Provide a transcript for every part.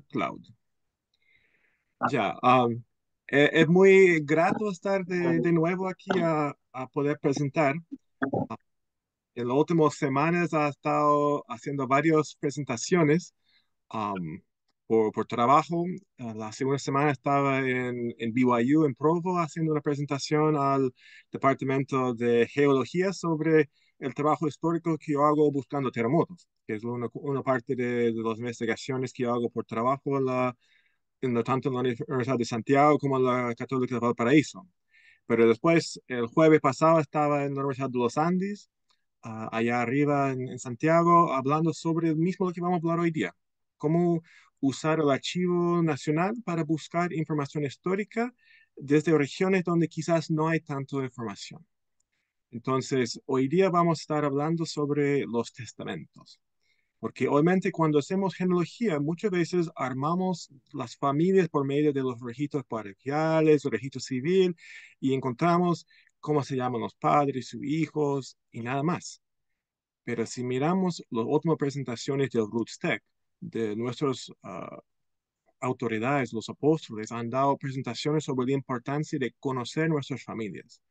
Cloud. Ya, es muy grato estar de nuevo aquí a poder presentar. En las últimas semanas ha estado haciendo varias presentaciones um, por trabajo. La segunda semana estaba en BYU, en Provo, haciendo una presentación al Departamento de Geología sobre el trabajo histórico que yo hago buscando terremotos, que es una parte de las investigaciones que yo hago por trabajo tanto en la Universidad de Santiago como en la Católica de Valparaíso. Pero después, el jueves pasado, estaba en la Universidad de los Andes, allá arriba en Santiago, hablando sobre el mismo lo que vamos a hablar hoy día. Cómo usar el Archivo Nacional para buscar información histórica desde regiones donde quizás no hay tanta información. Entonces, hoy día vamos a estar hablando sobre los testamentos. Porque obviamente cuando hacemos genealogía, muchas veces armamos las familias por medio de los registros parroquiales, el registro civil, y encontramos cómo se llaman los padres, sus hijos y nada más. Pero si miramos las últimas presentaciones del RootsTech, de nuestras autoridades, los apóstoles, han dado presentaciones sobre la importancia de conocer nuestras familias.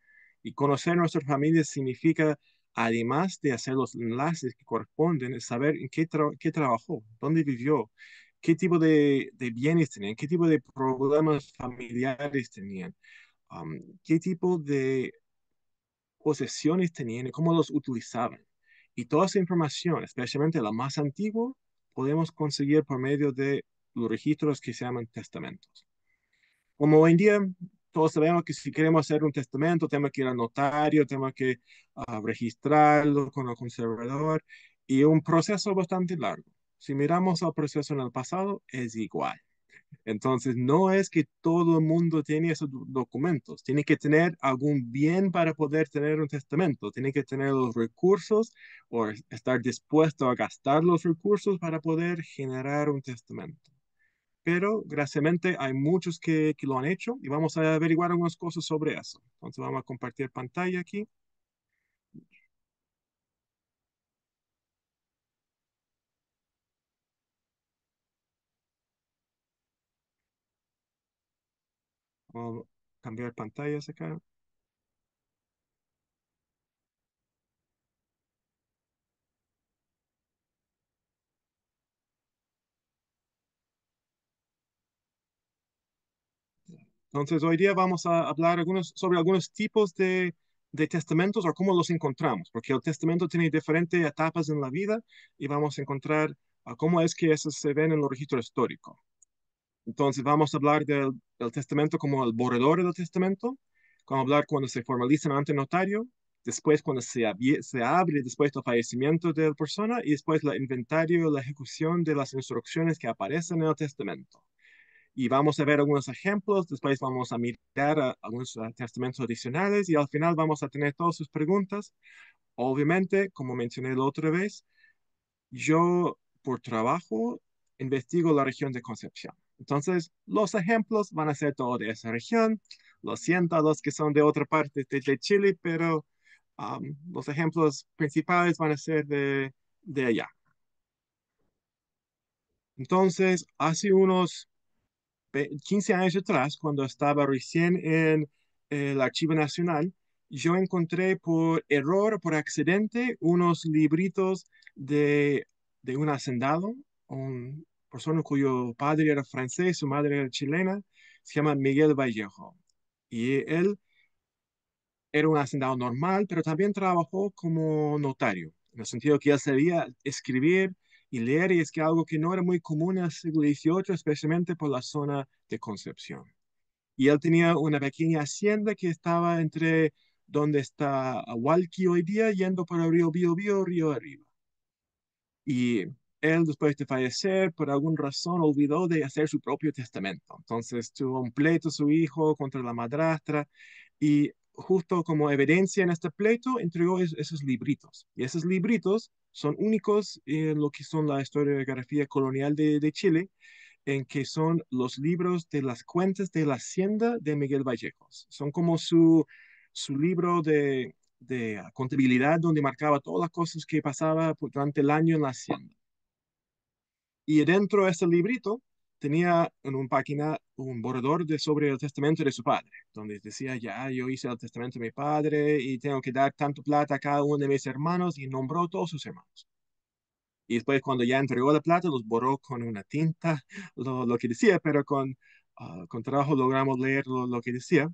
Y conocer nuestras familias significa, además de hacer los enlaces que corresponden, saber en qué trabajó, dónde vivió, qué tipo de bienes tenían, qué tipo de problemas familiares tenían, qué tipo de posesiones tenían y cómo los utilizaban. Y toda esa información, especialmente la más antigua, podemos conseguir por medio de los registros que se llaman testamentos. Como hoy en día todos sabemos que si queremos hacer un testamento, tenemos que ir al notario, tenemos que registrarlo con el conservador y un proceso bastante largo. Si miramos al proceso en el pasado, es igual. Entonces, no es que todo el mundo tiene esos documentos. Tiene que tener algún bien para poder tener un testamento. Tiene que tener los recursos o estar dispuesto a gastar los recursos para poder generar un testamento. Pero, graciasmente, hay muchos que lo han hecho y vamos a averiguar algunas cosas sobre eso. Entonces, vamos a compartir pantalla aquí. Vamos a cambiar pantallas acá. Entonces, hoy día vamos a hablar sobre algunos tipos de testamentos o cómo los encontramos, porque el testamento tiene diferentes etapas en la vida y vamos a encontrar cómo es que esos se ven en los registros históricos. Entonces, vamos a hablar del testamento como el borrador del testamento, vamos a hablar cuando se formaliza ante el notario, después cuando se abre después del fallecimiento de la persona y después el inventario y la ejecución de las instrucciones que aparecen en el testamento y vamos a ver algunos ejemplos, después vamos a mirar algunos testamentos adicionales y al final vamos a tener todas sus preguntas. Obviamente, como mencioné la otra vez, yo por trabajo investigo la región de Concepción. Entonces, los ejemplos van a ser todos de esa región. Lo siento a los que son de otra parte de Chile, pero los ejemplos principales van a ser de allá. Entonces, hace unos 15 años atrás, cuando estaba recién en el Archivo Nacional, yo encontré por error, por accidente, unos libritos de un hacendado, una persona cuyo padre era francés, su madre era chilena, se llama Miguel Vallejo. Y él era un hacendado normal, pero también trabajó como notario, en el sentido que él sabía escribir y leer, y es que algo que no era muy común en el siglo XVIII, especialmente por la zona de Concepción. Y él tenía una pequeña hacienda que estaba entre donde está Hualqui hoy día, yendo por el río Biobío, río arriba. Y él, después de fallecer, por alguna razón olvidó de hacer su propio testamento. Entonces tuvo un pleito su hijo contra la madrastra y justo como evidencia en este pleito entregó esos libritos. Y esos libritos son únicos en lo que son la historiografía colonial de Chile, en que son los libros de las cuentas de la hacienda de Miguel Vallejos. Son como su libro de contabilidad donde marcaba todas las cosas que pasaba durante el año en la hacienda. Y dentro de ese librito tenía en una página un borrador sobre el testamento de su padre, donde decía, ya, yo hice el testamento de mi padre y tengo que dar tanto plata a cada uno de mis hermanos y nombró a todos sus hermanos. Y después cuando ya entregó la plata, los borró con una tinta, lo que decía, pero con trabajo logramos leer lo que decía.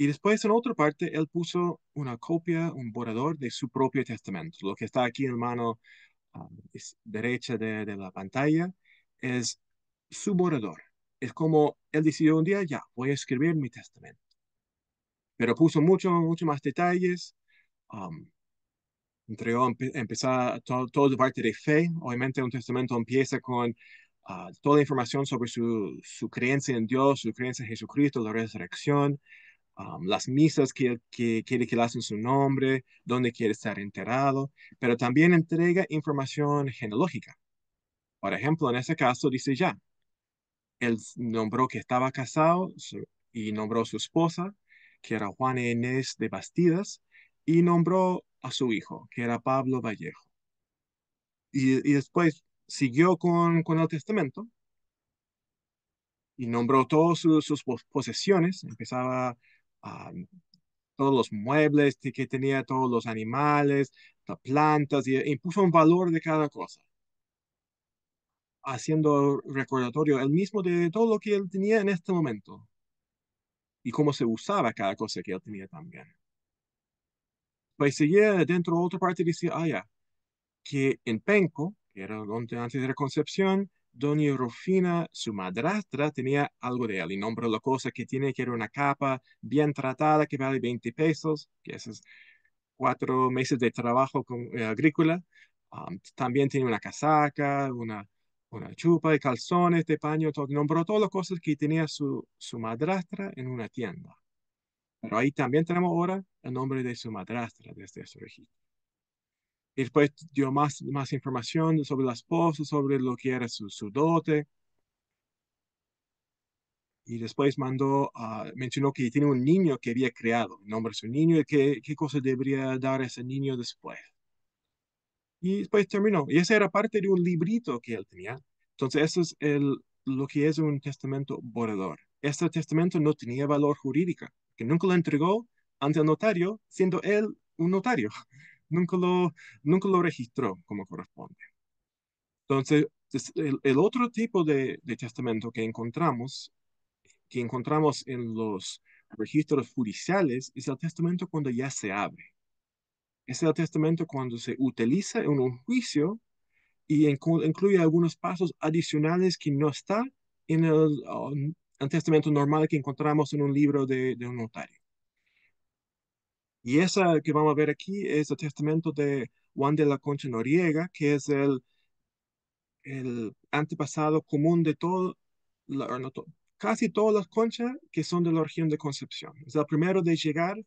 Y después en otra parte, él puso una copia, un borrador de su propio testamento. Lo que está aquí en mano derecha de la pantalla es su borrador. Es como él decidió un día, ya, voy a escribir mi testamento. Pero puso mucho más detalles. um, empezar todo de parte de fe. Obviamente un testamento empieza con toda la información sobre su creencia en Dios, su creencia en Jesucristo, la resurrección, las misas que quiere que le hacen su nombre, dónde quiere estar enterrado, pero también entrega información genealógica. Por ejemplo, en ese caso dice ya, él nombró que estaba casado y nombró a su esposa, que era Juana Inés de Bastidas, y nombró a su hijo, que era Pablo Vallejo. Y después siguió con el testamento y nombró todas sus posesiones, empezaba a todos los muebles que tenía, todos los animales, las plantas, y puso un valor de cada cosa, haciendo recordatorio el mismo de todo lo que él tenía en este momento y cómo se usaba cada cosa que él tenía también. Pues seguía dentro de otra parte y decía, ya, que en Penco, que era donde antes de la Concepción, doña Rufina, su madrastra, tenía algo de él y nombró la cosa que tiene, que era una capa bien tratada que vale 20 pesos, que es 4 meses de trabajo agrícola. También tiene una casaca, una chupa de calzones, de paño, todo. Nombró todas las cosas que tenía su madrastra en una tienda. Pero ahí también tenemos ahora el nombre de su madrastra desde ese registro. Y después dio más información sobre la esposa, sobre lo que era su dote. Y después mencionó que tiene un niño que había creado, nombre de su niño y qué cosa debería dar a ese niño después. Y después terminó. Y esa era parte de un librito que él tenía. Entonces, eso es lo que es un testamento borrador. Este testamento no tenía valor jurídico, que nunca lo entregó ante el notario, siendo él un notario. Nunca lo registró como corresponde. Entonces, el otro tipo de testamento que encontramos en los registros judiciales, es el testamento cuando ya se abre. Es el testamento cuando se utiliza en un juicio y incluye algunos pasos adicionales que no están en el testamento normal que encontramos en un libro de un notario. Y esa que vamos a ver aquí es el testamento de Juan de la Concha Noriega, que es el antepasado común de no casi todas las conchas que son de la región de Concepción. Es el primero de llegar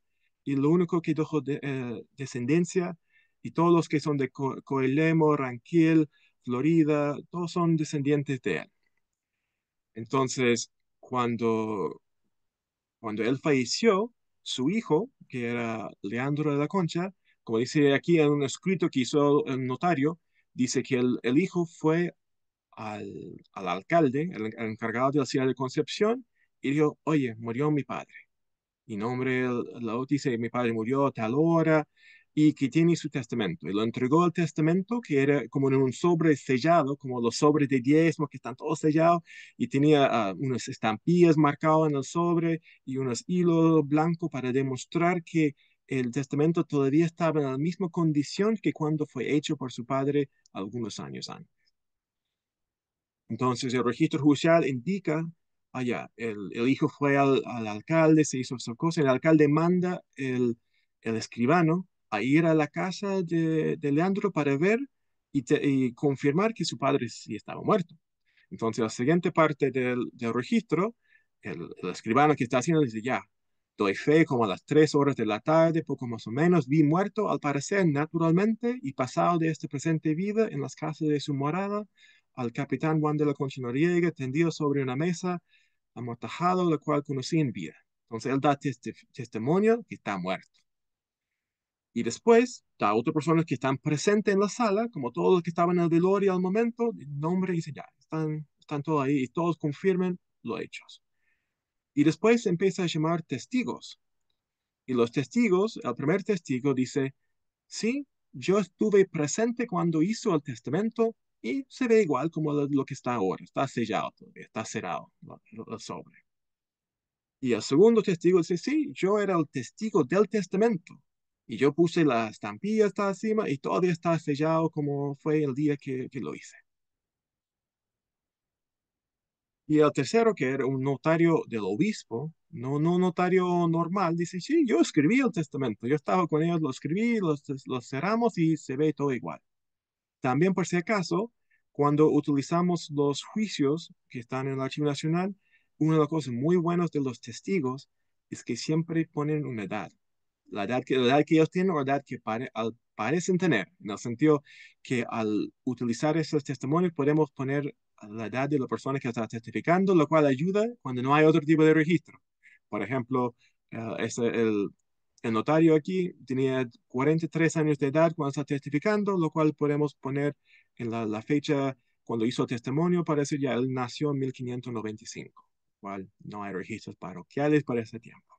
y lo único que dejó descendencia, y todos los que son de Coelemo, Ranquil, Florida, todos son descendientes de él. Entonces, cuando él falleció, su hijo, que era Leandro de la Concha, como dice aquí en un escrito que hizo el notario, dice que el hijo fue al alcalde, el encargado de la ciudad de Concepción, y dijo, oye, murió mi padre. Y nombre, la dice, mi padre murió a tal hora, y que tiene su testamento. Y lo entregó el testamento, que era como en un sobre sellado, como los sobres de diezmo, que están todos sellados, y tenía unas estampillas marcadas en el sobre y unos hilos blancos para demostrar que el testamento todavía estaba en la misma condición que cuando fue hecho por su padre algunos años antes. Entonces, el registro judicial indica, allá, el hijo fue al alcalde, se hizo esa cosa, el alcalde manda el escribano a ir a la casa de Leandro para ver y confirmar que su padre sí estaba muerto. Entonces, la siguiente parte del registro, el escribano que está haciendo dice, ya, doy fe como a las 3 horas de la tarde, poco más o menos, vi muerto, al parecer, naturalmente, y pasado de esta presente vida en las casas de su morada, al capitán Juan de la Concha Noriega, tendido sobre una mesa, amortajado, la cual conocí en vida. Entonces, él da testimonio que está muerto. Y después da otras personas que están presentes en la sala, como todos los que estaban en el velorio al momento, nombre y dice, ya, están están todos ahí y todos confirman los hechos. Y después se empieza a llamar testigos. Y los testigos, el primer testigo dice, sí, yo estuve presente cuando hizo el testamento y se ve igual como lo que está ahora, está sellado todavía, está cerrado el sobre. Y el segundo testigo dice, sí, yo era el testigo del testamento. Y yo puse la estampilla hasta encima y todavía está sellado como fue el día que lo hice. Y el tercero, que era un notario del obispo, no un notario normal, dice, sí, yo escribí el testamento, yo estaba con ellos, lo escribí, los cerramos y se ve todo igual. También, por si acaso, cuando utilizamos los juicios que están en el Archivo Nacional, una de las cosas muy buenas de los testigos es que siempre ponen una edad. La edad que ellos tienen o la edad que parecen tener, en el sentido que al utilizar esos testimonios podemos poner la edad de la persona que está testificando, lo cual ayuda cuando no hay otro tipo de registro. Por ejemplo, el notario aquí tenía 43 años de edad cuando está testificando, lo cual podemos poner en la fecha cuando hizo testimonio para decir ya él nació en 1595, cual no hay registros parroquiales para ese tiempo.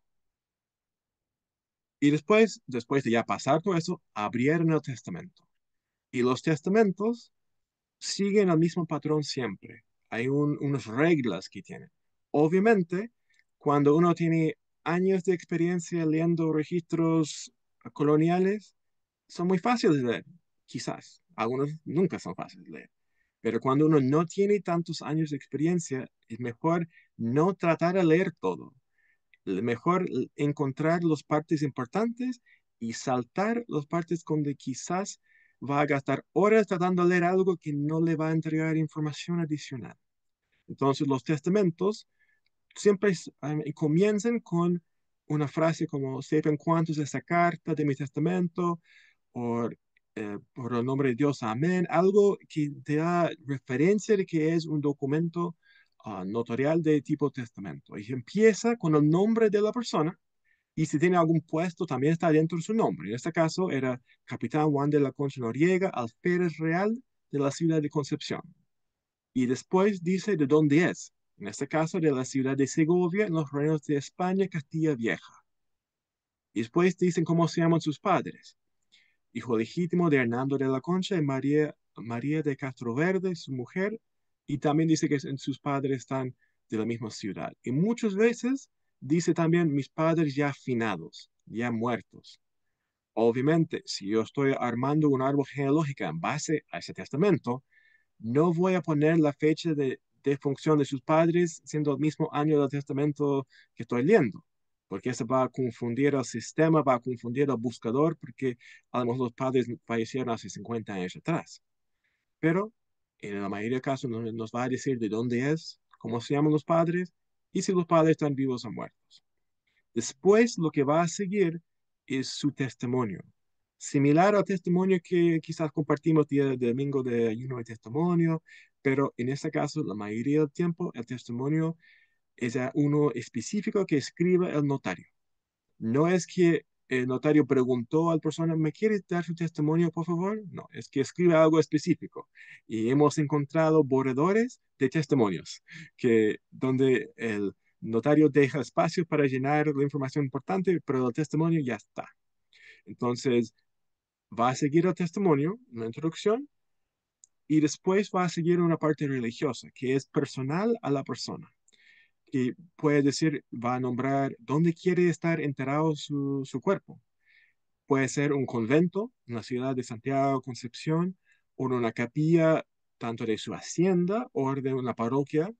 Y después de ya pasar todo eso, abrieron el testamento. Y los testamentos siguen el mismo patrón siempre. Hay unas reglas que tienen. Obviamente, cuando uno tiene años de experiencia leyendo registros coloniales, son muy fáciles de leer, quizás. Algunos nunca son fáciles de leer. Pero cuando uno no tiene tantos años de experiencia, es mejor no tratar de leer todo. Mejor encontrar las partes importantes y saltar las partes donde quizás va a gastar horas tratando de leer algo que no le va a entregar información adicional. Entonces, los testamentos siempre comienzan con una frase como, sepan cuántos de esa carta de mi testamento, o por el nombre de Dios, amén, algo que te da referencia de que es un documento notarial de tipo testamento. Y empieza con el nombre de la persona y si tiene algún puesto también está dentro de su nombre. En este caso era Capitán Juan de la Concha Noriega, alférez real de la ciudad de Concepción. Y después dice de dónde es. En este caso de la ciudad de Segovia, en los reinos de España, Castilla Vieja. Y después dicen cómo se llaman sus padres. Hijo legítimo de Hernando de la Concha y María de Castroverde, su mujer. Y también dice que sus padres están de la misma ciudad. Y muchas veces dice también mis padres ya finados, ya muertos. Obviamente, si yo estoy armando un árbol genealógico en base a ese testamento, no voy a poner la fecha de función de sus padres siendo el mismo año del testamento que estoy leyendo, porque eso va a confundir el sistema, va a confundir al buscador, porque a lo mejor los padres fallecieron hace 50 años atrás. Pero en la mayoría de casos nos va a decir de dónde es, cómo se llaman los padres y si los padres están vivos o muertos. Después lo que va a seguir es su testimonio. Similar al testimonio que quizás compartimos día de domingo de ayuno de testimonio, pero en este caso, la mayoría del tiempo, el testimonio es a uno específico que escribe el notario. No es que el notario preguntó a la persona, ¿me quiere dar su testimonio, por favor? No, es que escribe algo específico. Y hemos encontrado borradores de testimonios, que donde el notario deja espacio para llenar la información importante, pero el testimonio ya está. Entonces, va a seguir el testimonio, una introducción, y después va a seguir una parte religiosa, que es personal a la persona. Que puede decir, va a nombrar dónde quiere estar enterrado su cuerpo. Puede ser un convento en la ciudad de Santiago, Concepción, o en una capilla tanto de su hacienda o de una parroquia.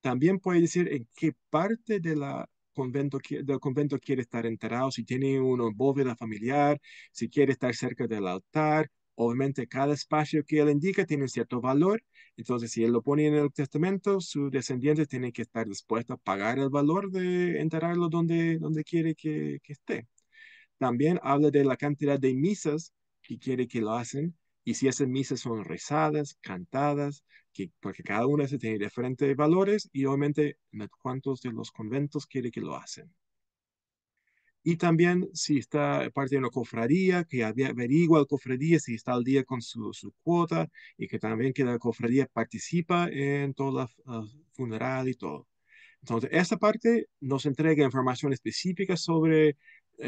También puede decir en qué parte de del convento quiere estar enterrado, si tiene una bóveda familiar, si quiere estar cerca del altar. Obviamente, cada espacio que él indica tiene un cierto valor. Entonces, si él lo pone en el testamento, sus descendientes tienen que estar dispuestos a pagar el valor de enterrarlo donde quiere que esté. También habla de la cantidad de misas que quiere que lo hacen y si esas misas son rezadas, cantadas, porque cada una se tiene diferentes valores y obviamente cuántos de los conventos quiere que lo hacen. Y también si está parte de una cofradía, que averigua la cofradía si está al día con su cuota y que también que la cofradía participa en toda la funeral y todo. Entonces, esta parte nos entrega información específica sobre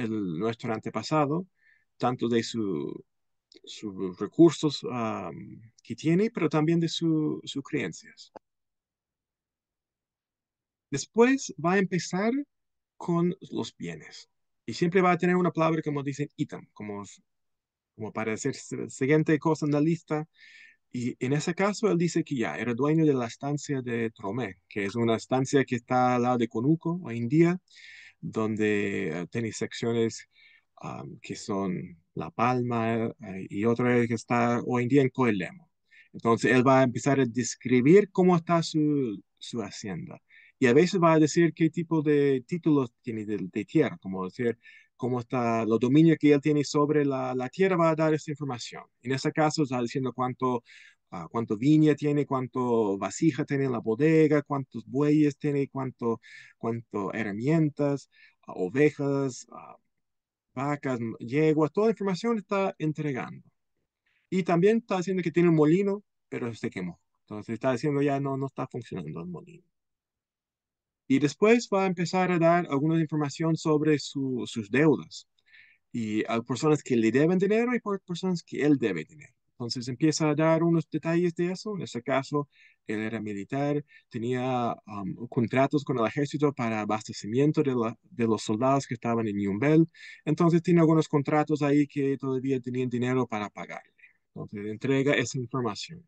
nuestro antepasado, tanto de sus recursos que tiene, pero también de sus creencias. Después va a empezar con los bienes. Y siempre va a tener una palabra como dicen item, como para decir siguiente cosa en la lista. Y en ese caso, él dice que ya era dueño de la estancia de Tromé, que es una estancia que está al lado de Conuco hoy en día, donde tiene secciones que son La Palma y otra que está hoy en día en Coelemo. Entonces, él va a empezar a describir cómo está su hacienda. Y a veces va a decir qué tipo de títulos tiene de tierra, como decir cómo está los dominios que él tiene sobre la tierra, va a dar esa información. En ese caso, está diciendo cuánto viña tiene, cuánto vasija tiene en la bodega, cuántos bueyes tiene, cuánto herramientas, ovejas, vacas, yeguas, toda la información está entregando. Y también está diciendo que tiene un molino, pero se quemó. Entonces está diciendo ya no está funcionando el molino. Y después va a empezar a dar alguna información sobre sus deudas y a personas que le deben dinero y por personas que él debe dinero. Entonces empieza a dar unos detalles de eso. En este caso, él era militar, tenía contratos con el ejército para abastecimiento de los soldados que estaban en Yumbel. Entonces tiene algunos contratos ahí que todavía tenían dinero para pagarle. Entonces entrega esa información.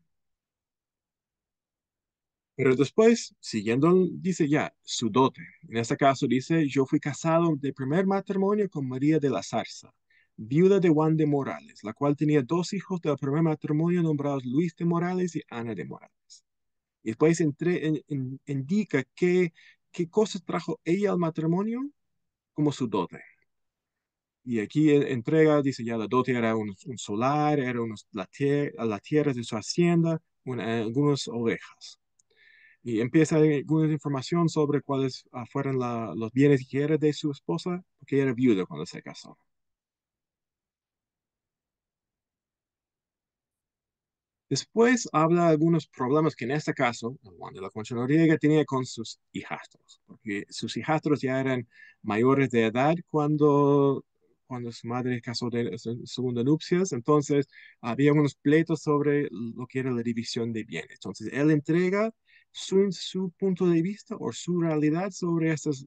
Pero después, siguiendo, dice ya, su dote. En este caso dice, yo fui casado de primer matrimonio con María de la Zarza, viuda de Juan de Morales, la cual tenía dos hijos del primer matrimonio nombrados Luis de Morales y Ana de Morales. Y después indica qué cosas trajo ella al matrimonio como su dote. Y aquí entrega, dice ya, la dote era un solar, era la tierra de su hacienda, algunas ovejas y empieza alguna información sobre cuáles fueron los bienes que era de su esposa, porque era viuda cuando se casó. Después habla de algunos problemas que en este caso, Juan de la Concha Noriega tenía con sus hijastros, porque sus hijastros ya eran mayores de edad cuando su madre casó de segunda nupcias, entonces había unos pleitos sobre lo que era la división de bienes. Entonces él entrega su punto de vista o su realidad sobre estos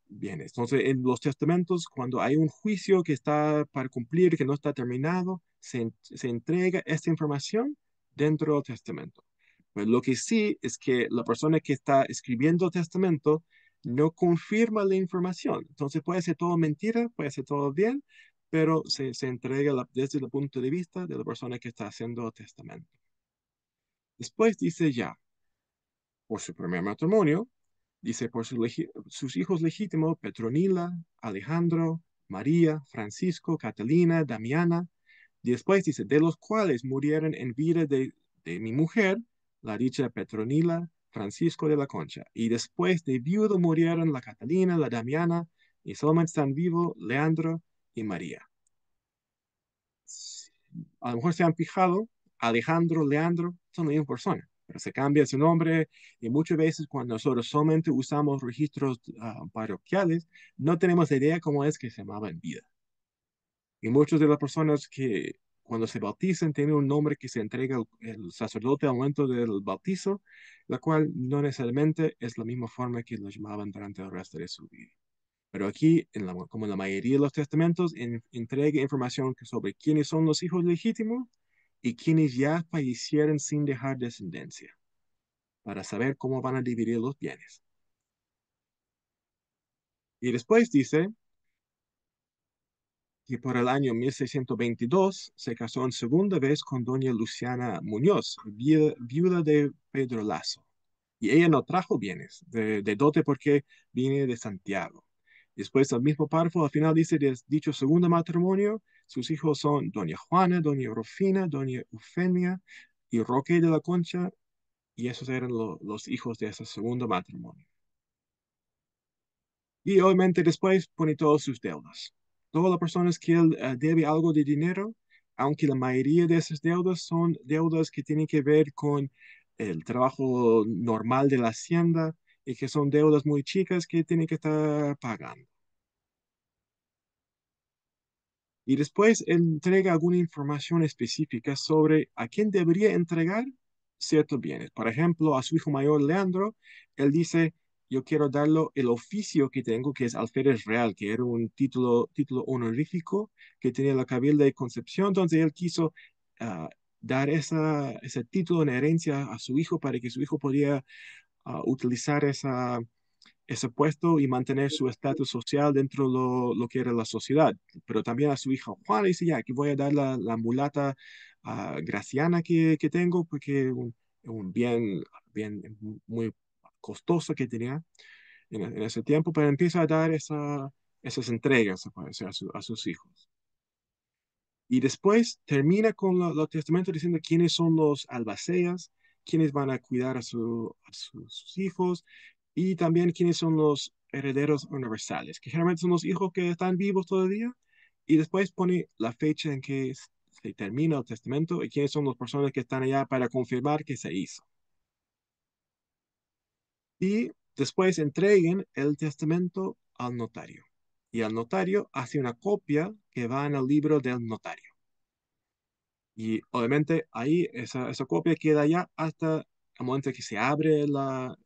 bienes. Entonces en los testamentos, cuando hay un juicio que está para cumplir, que no está terminado, se entrega esta información dentro del testamento. Pues lo que sí es que la persona que está escribiendo el testamento no confirma la información. Entonces puede ser todo mentira, puede ser todo bien, pero se entrega desde el punto de vista de la persona que está haciendo el testamento. Después dice ya, por su primer matrimonio, dice por sus hijos legítimos, Petronila, Alejandro, María, Francisco, Catalina, Damiana. Y después dice, de los cuales murieron en vida de mi mujer, la dicha Petronila, Francisco de la Concha. Y después de viudo murieron la Catalina, la Damiana, y solamente están vivos Leandro y María. A lo mejor se han fijado, Alejandro, Leandro, son la misma persona, pero se cambia su nombre y muchas veces cuando nosotros solamente usamos registros parroquiales, no tenemos idea cómo es que se llamaba en vida. Y muchas de las personas que cuando se bautizan tienen un nombre que se entrega el sacerdote al momento del bautizo, la cual no necesariamente es la misma forma que lo llamaban durante el resto de su vida. Pero aquí, como en la mayoría de los testamentos, entrega información sobre quiénes son los hijos legítimos y quienes ya fallecieron sin dejar descendencia, para saber cómo van a dividir los bienes. Y después dice que por el año 1622 se casó en segunda vez con doña Luciana Muñoz, viuda de Pedro Lazo. Y ella no trajo bienes de dote porque viene de Santiago. Después, el mismo párrafo, al final dice, de dicho segundo matrimonio, sus hijos son doña Juana, doña Rufina, doña Eufemia y Roque de la Concha, y esos eran los hijos de ese segundo matrimonio. Y obviamente después pone todas sus deudas. Todas las personas que él debe algo de dinero, aunque la mayoría de esas deudas son deudas que tienen que ver con el trabajo normal de la hacienda y que son deudas muy chicas que tiene que estar pagando. Y después entrega alguna información específica sobre a quién debería entregar ciertos bienes. Por ejemplo, a su hijo mayor Leandro, él dice, yo quiero darle el oficio que tengo, que es alférez real, que era un título honorífico que tenía la Cabilda de Concepción, entonces él quiso ah, dar ese título en herencia a su hijo para que su hijo podía utilizar ese puesto y mantener su estatus social dentro de lo que era la sociedad. Pero también a su hija Juana dice, ya, que voy a dar la mulata Graciana que tengo, porque un bien muy costoso que tenía en ese tiempo, pero empieza a dar esas entregas, se puede decir, a sus hijos. Y después termina con los testamentos diciendo quiénes son los albaceas, quiénes van a cuidar sus hijos y también quiénes son los herederos universales, que generalmente son los hijos que están vivos todavía. Y después pone la fecha en que se termina el testamento y quiénes son las personas que están allá para confirmar que se hizo. Y después entreguen el testamento al notario. Y el notario hace una copia que va en el libro del notario. Y obviamente ahí esa copia queda ya hasta el momento que se abre el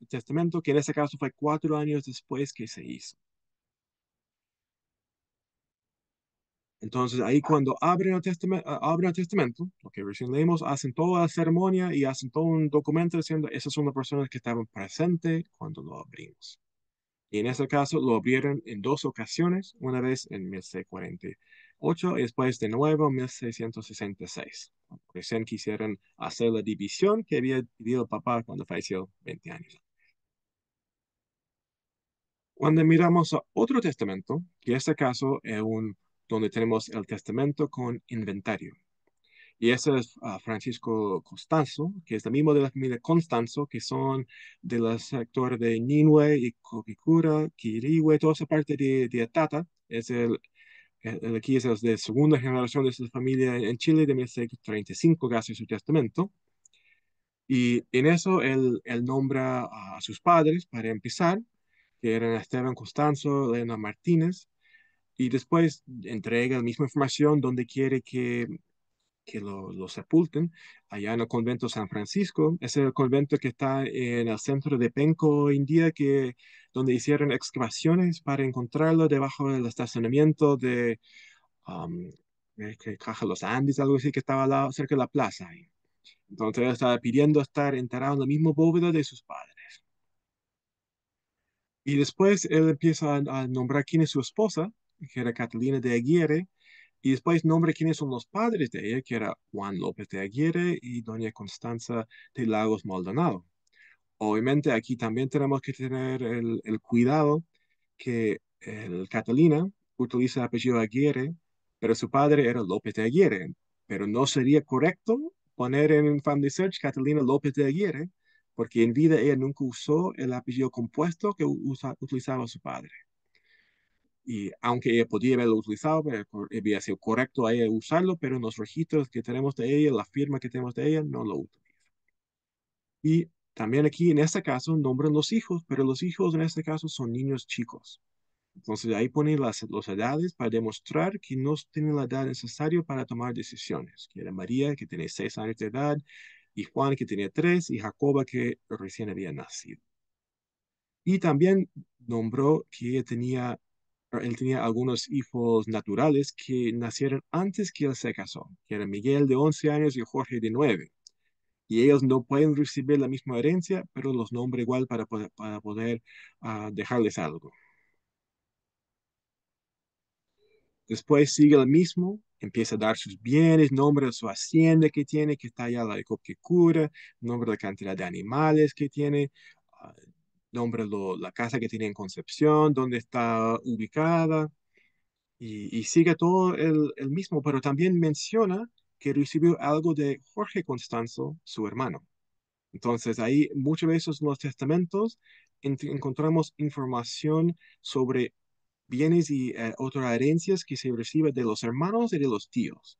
testamento, que en ese caso fue 4 años después que se hizo. Entonces ahí cuando abren el testamento, lo que recién leímos, hacen toda la ceremonia y hacen todo un documento diciendo esas son las personas que estaban presentes cuando lo abrimos. Y en ese caso lo abrieron en dos ocasiones, una vez en 1648 y después de nuevo en 1666. Recién quisieron hacer la división que había pedido el papá cuando falleció 20 años. Cuando miramos a otro testamento, que en este caso es donde tenemos el testamento con inventario. Y ese es Francisco Costanzo, que es el mismo de la familia Constanzo, que son de los sectores de Ninue y Copicura, Quirihue, toda esa parte de Atata. Aquí es el de segunda generación de esa familia en Chile de 1635, gracias a su testamento. Y en eso él nombra a sus padres, para empezar, que eran Esteban Costanzo, Elena Martínez, y después entrega la misma información donde quiere que lo sepulten, allá en el convento San Francisco. Es el convento que está en el centro de Penco hoy en día, donde hicieron excavaciones para encontrarlo debajo del estacionamiento um, de Caja Los Andes, algo así, que estaba al lado, cerca de la plaza ahí. Entonces él estaba pidiendo estar enterrado en la misma bóveda de sus padres. Y después él empieza a nombrar quién es su esposa, que era Catalina de Aguirre, y después nombra quiénes son los padres de ella, que era Juan López de Aguirre y doña Constanza de Lagos Maldonado. Obviamente aquí también tenemos que tener el cuidado que el Catalina utiliza el apellido Aguirre, pero su padre era López de Aguirre. Pero no sería correcto poner en Family Search Catalina López de Aguirre, porque en vida ella nunca usó el apellido compuesto que utilizaba su padre. Y aunque ella podía haberlo utilizado, había sido correcto a ella usarlo, pero en los registros que tenemos de ella, la firma que tenemos de ella, no lo utiliza. Y también aquí, en este caso, nombran los hijos, pero los hijos en este caso son niños chicos. Entonces ahí ponen las edades para demostrar que no tienen la edad necesaria para tomar decisiones. Que era María, que tenía 6 años de edad, y Juan, que tenía 3, y Jacoba, que recién había nacido. Y también nombró que él tenía algunos hijos naturales que nacieron antes que él se casó, que eran Miguel de 11 años y Jorge de 9. Y ellos no pueden recibir la misma herencia, pero los nombra igual para poder dejarles algo. Después sigue el mismo, empieza a dar sus bienes, nombra su hacienda que tiene, que está allá la de Copquecura, nombra la cantidad de animales que tiene, ah, nombra la casa que tiene en Concepción, dónde está ubicada, y sigue todo el mismo, pero también menciona que recibió algo de Jorge Constanzo, su hermano. Entonces ahí muchas veces en los testamentos encontramos información sobre bienes y otras herencias que se reciben de los hermanos y de los tíos.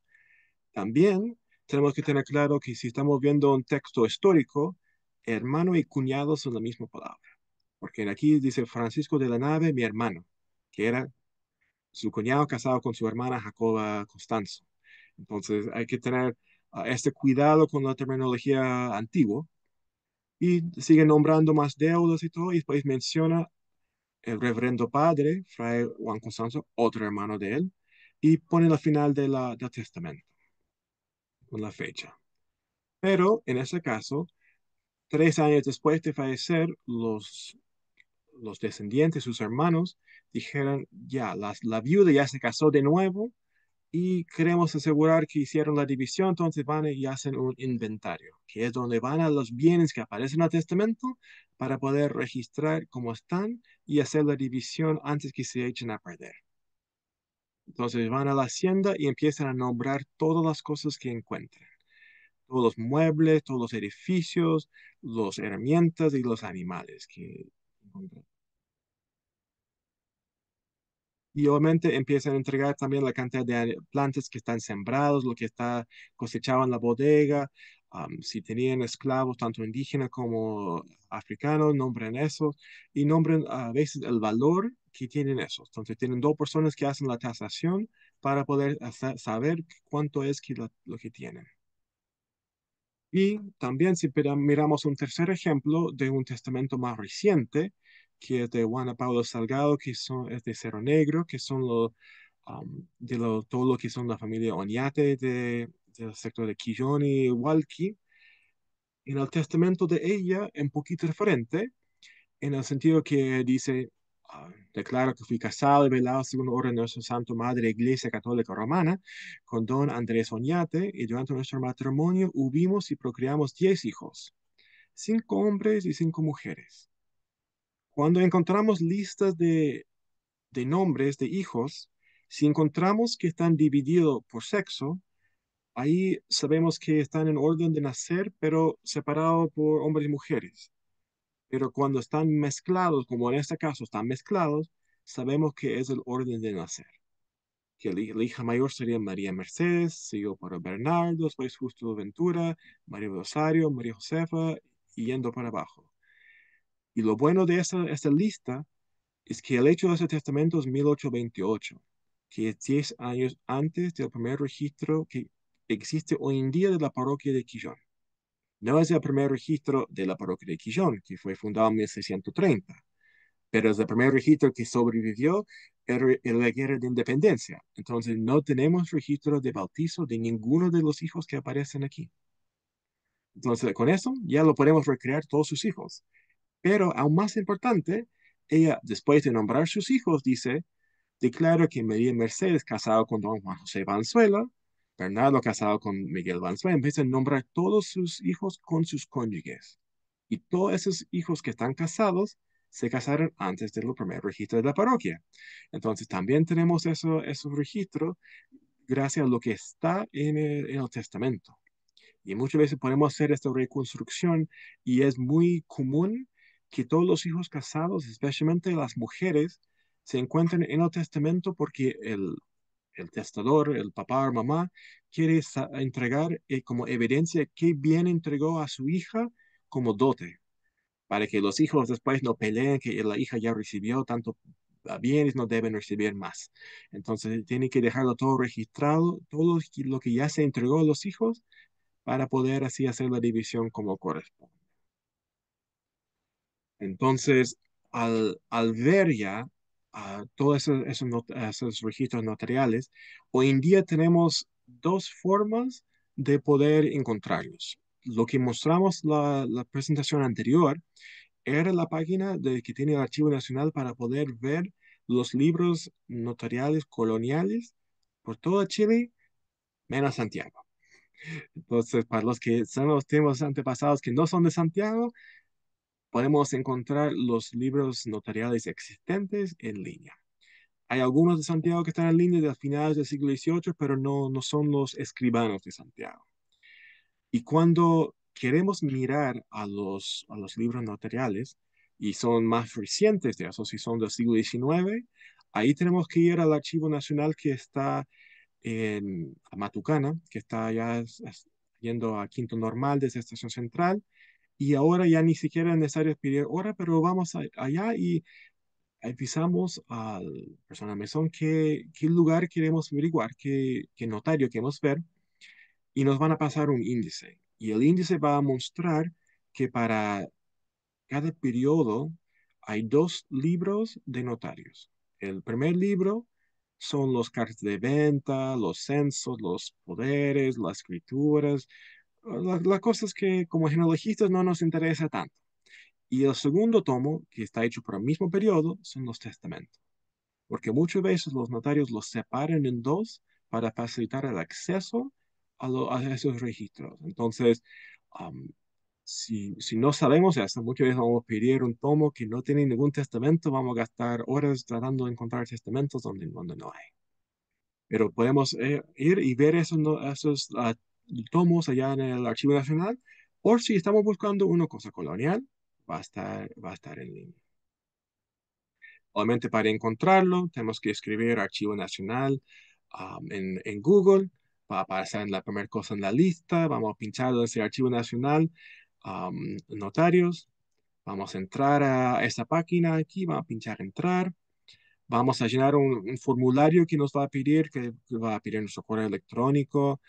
También tenemos que tener claro que si estamos viendo un texto histórico, hermano y cuñado son la misma palabra. Porque aquí dice Francisco de la Nave, mi hermano, que era su cuñado casado con su hermana Jacoba Constanzo. Entonces hay que tener este cuidado con la terminología antigua y sigue nombrando más deudas y todo, y después menciona el reverendo padre, Fray Juan Constanzo, otro hermano de él, y pone la final del testamento con la fecha. Pero en ese caso, 3 años después de fallecer, los descendientes, sus hermanos, dijeron, ya, la viuda ya se casó de nuevo y queremos asegurar que hicieron la división, entonces van y hacen un inventario, que es donde van a los bienes que aparecen en el testamento para poder registrar cómo están y hacer la división antes que se echen a perder. Entonces van a la hacienda y empiezan a nombrar todas las cosas que encuentren, todos los muebles, todos los edificios, las herramientas y los animales que encuentran. Y obviamente empiezan a entregar también la cantidad de plantas que están sembrados, lo que está cosechado en la bodega. Si tenían esclavos, tanto indígenas como africanos, nombren eso y nombren a veces el valor que tienen esos. Entonces tienen 2 personas que hacen la tasación para poder saber cuánto es lo que tienen. Y también si miramos un tercer ejemplo de un testamento más reciente, que es de Juana Paula Salgado, es de Cerro Negro, que son todo lo que son la familia Oñate del sector de Quillón y Hualqui. En el testamento de ella, un poquito diferente, en el sentido que dice, declaro que fui casado y velado según orden de nuestra Santa Madre Iglesia Católica Romana con don Andrés Oñate, y durante nuestro matrimonio hubimos y procreamos 10 hijos, 5 hombres y 5 mujeres. Cuando encontramos listas de nombres de hijos, si encontramos que están divididos por sexo, ahí sabemos que están en orden de nacer, pero separados por hombres y mujeres. Pero cuando están mezclados, como en este caso están mezclados, sabemos que es el orden de nacer. Que la hija mayor sería María Mercedes, seguido por Bernardo, después Justo Ventura, María Rosario, María Josefa, y yendo para abajo. Y lo bueno de esta lista es que el hecho de ese testamento es 1828, que es 10 años antes del primer registro que existe hoy en día de la parroquia de Quillón. No es el primer registro de la parroquia de Quillón, que fue fundado en 1630, pero es el primer registro que sobrevivió en la guerra de independencia. Entonces no tenemos registro de bautizo de ninguno de los hijos que aparecen aquí. Entonces con eso ya lo podemos recrear todos sus hijos. Pero aún más importante, ella, después de nombrar sus hijos, dice, declara que María Mercedes casado con don Juan José Valenzuela, Bernardo casado con Miguel Valenzuela, empieza a nombrar todos sus hijos con sus cónyuges. Y todos esos hijos que están casados se casaron antes del primer registro de la parroquia. Entonces también tenemos esos registros gracias a lo que está en el testamento. Y muchas veces podemos hacer esta reconstrucción y es muy común que todos los hijos casados, especialmente las mujeres, se encuentren en el testamento porque el testador, el papá o mamá, quiere entregar como evidencia qué bien entregó a su hija como dote, para que los hijos después no peleen que la hija ya recibió tanto bienes, no deben recibir más. Entonces tiene que dejarlo todo registrado, todo lo que ya se entregó a los hijos para poder así hacer la división como corresponde. Entonces, al ver ya todos esos registros notariales, hoy en día tenemos 2 formas de poder encontrarlos. Lo que mostramos la presentación anterior era la página que tiene el Archivo Nacional para poder ver los libros notariales coloniales por toda Chile, menos Santiago. Entonces, para los que son los temas antepasados que no son de Santiago, podemos encontrar los libros notariales existentes en línea. Hay algunos de Santiago que están en línea de finales del siglo XVIII, pero no son los escribanos de Santiago. Y cuando queremos mirar a los libros notariales, y son más recientes de esos, si son del siglo XIX, ahí tenemos que ir al Archivo Nacional que está en Matucana, que está ya yendo a Quinto Normal desde Estación Central, y ahora ya ni siquiera es necesario pedir hora, pero vamos allá y avisamos al personal mesón qué lugar queremos averiguar, qué notario queremos ver, y nos van a pasar un índice. Y el índice va a mostrar que para cada periodo hay dos libros de notarios. El primer libro son los cartas de venta, los censos, los poderes, las escrituras, las cosas que como genealogistas no nos interesa tanto. Y el segundo tomo, que está hecho por el mismo periodo, son los testamentos, porque muchas veces los notarios los separan en dos para facilitar el acceso a esos registros. Entonces, um, si no sabemos eso, muchas veces vamos a pedir un tomo que no tiene ningún testamento, vamos a gastar horas tratando de encontrar testamentos donde no hay. Pero podemos ir y ver esos, esos tomos allá en el Archivo Nacional, o si estamos buscando una cosa colonial, va a estar en línea. Obviamente para encontrarlo tenemos que escribir Archivo Nacional en Google, va a aparecer en la primera cosa en la lista, vamos a pinchar en ese Archivo Nacional, notarios, vamos a entrar a esa página aquí, vamos a pinchar entrar, vamos a llenar un formulario que nos va a pedir, que va a pedir nuestro correo electrónico,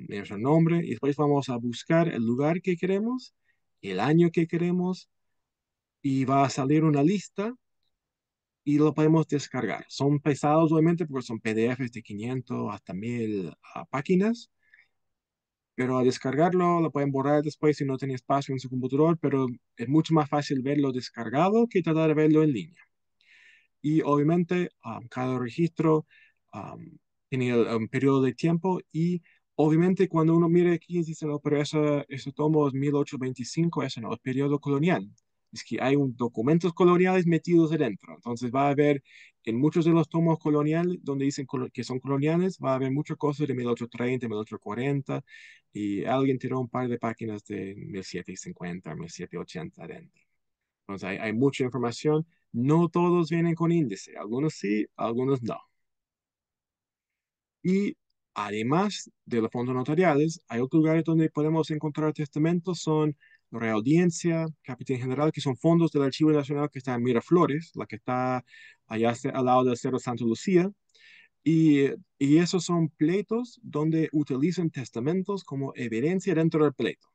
nuestro nombre, y después vamos a buscar el lugar que queremos, el año que queremos, y va a salir una lista y lo podemos descargar. Son pesados, obviamente, porque son PDFs de 500 hasta 1000 páginas, pero al descargarlo lo pueden borrar después si no tiene espacio en su computador, pero es mucho más fácil verlo descargado que tratar de verlo en línea. Y obviamente cada registro tiene un periodo de tiempo y obviamente cuando uno mira aquí dice, no, pero ese tomo es 1825, ese no es periodo colonial. Es que hay documentos coloniales metidos adentro. Entonces va a haber en muchos de los tomos coloniales donde dicen que son coloniales, va a haber muchas cosas de 1830, 1840 y alguien tiró un par de páginas de 1750, 1780 adentro. Entonces hay mucha información. No todos vienen con índice. Algunos sí, algunos no. Y además de los fondos notariales, hay otros lugares donde podemos encontrar testamentos. Son la Real Audiencia, Capitán General, que son fondos del Archivo Nacional que está en Miraflores, la que está allá al lado del Cerro Santa Lucía. Y esos son pleitos donde utilizan testamentos como evidencia dentro del pleito.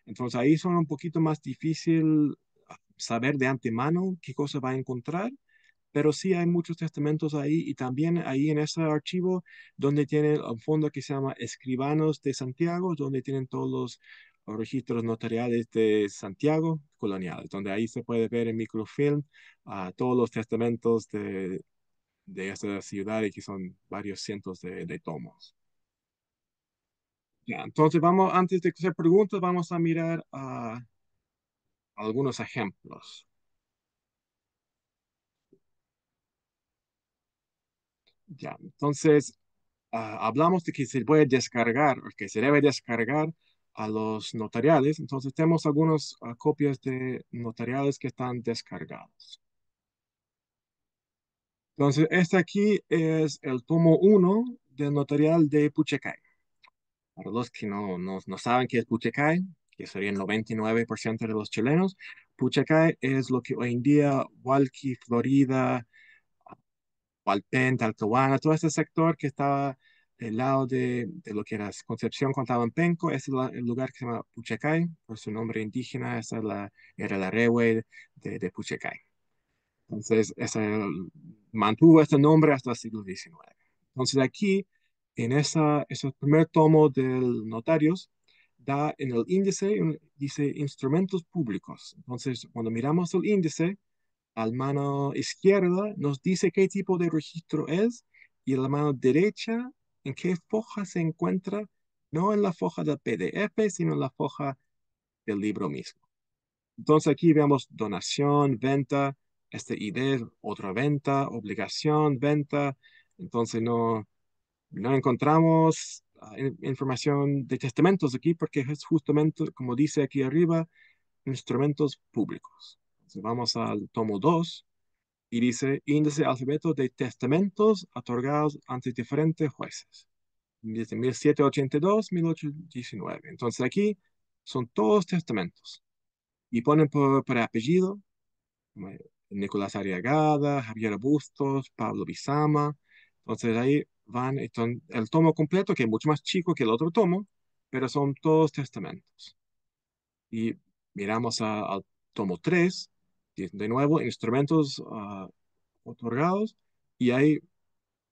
Entonces ahí son un poquito más difícil saber de antemano qué cosa va a encontrar, pero sí hay muchos testamentos ahí y también ahí en ese archivo donde tienen un fondo que se llama Escribanos de Santiago, donde tienen todos los registros notariales de Santiago coloniales, donde ahí se puede ver en microfilm todos los testamentos de esa ciudad y que son varios cientos de tomos. Ya, entonces vamos, antes de hacer preguntas, vamos a mirar algunos ejemplos. Ya, entonces hablamos de que se puede descargar, o que se debe descargar a los notariales. Entonces tenemos algunas copias de notariales que están descargados. Entonces, este aquí es el tomo uno del notarial de Puchecay. Para los que no saben qué es Puchecay, que sería el 99% de los chilenos, Puchecay es lo que hoy en día Hualqui, Florida, Walpen, Talcahuana, todo ese sector que estaba del lado de lo que era Concepción con Tabanpenco, ese es el lugar que se llama Puchecay, por su nombre indígena, esa es era la rehue de Puchecay. Entonces, mantuvo este nombre hasta el siglo XIX. Entonces, aquí, en ese primer tomo del Notarios, da en el índice, dice instrumentos públicos. Entonces, cuando miramos el índice, al mano izquierda nos dice qué tipo de registro es y a la mano derecha en qué foja se encuentra, no en la foja del PDF, sino en la foja del libro mismo. Entonces aquí vemos donación, venta, este ID, otra venta, obligación, venta. Entonces no encontramos información de testamentos aquí porque es justamente, como dice aquí arriba, instrumentos públicos. Entonces vamos al tomo 2 y dice índice alfabeto de testamentos otorgados ante diferentes jueces. Dice 1782, 1819. Entonces aquí son todos testamentos y ponen por apellido como Nicolás Arriagada, Javier Bustos, Pablo Bizama. Entonces ahí van el tomo completo, que es mucho más chico que el otro tomo, pero son todos testamentos. Y miramos al tomo 3 de nuevo, instrumentos otorgados, y ahí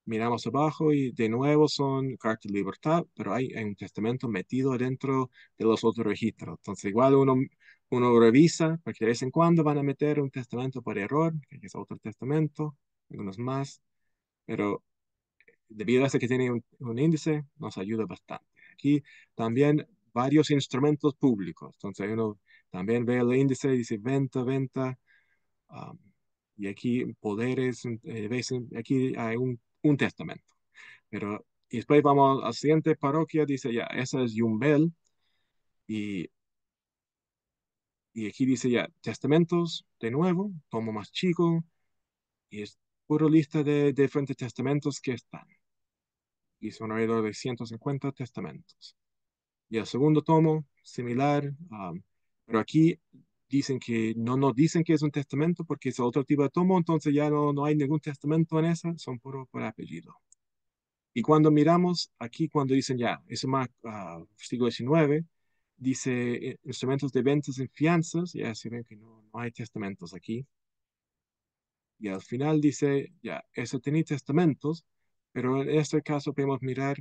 miramos abajo y de nuevo son cartas de libertad, pero hay un testamento metido dentro de los otros registros. Entonces igual uno revisa, porque de vez en cuando van a meter un testamento por error, que es otro testamento, algunos más, pero debido a eso que tiene un índice, nos ayuda bastante. Aquí también varios instrumentos públicos, entonces uno también ve el índice y dice venta, um, y aquí poderes, aquí hay un testamento. Pero y después vamos a la siguiente parroquia, dice ya, esa es Yumbel, y, y aquí dice ya, testamentos, de nuevo, tomo más chico, y es puro lista de diferentes testamentos que están. Y son alrededor de 150 testamentos. Y el segundo tomo, similar, pero aquí dicen que no nos dicen que es un testamento porque es otro tipo de tomo, entonces ya no hay ningún testamento en esa, son puro por apellido. Y cuando miramos aquí, cuando dicen ya, es más siglo XIX, dice instrumentos de ventas en fianzas, ya se ven que no hay testamentos aquí. Y al final dice, ya, eso tiene testamentos, pero en este caso podemos mirar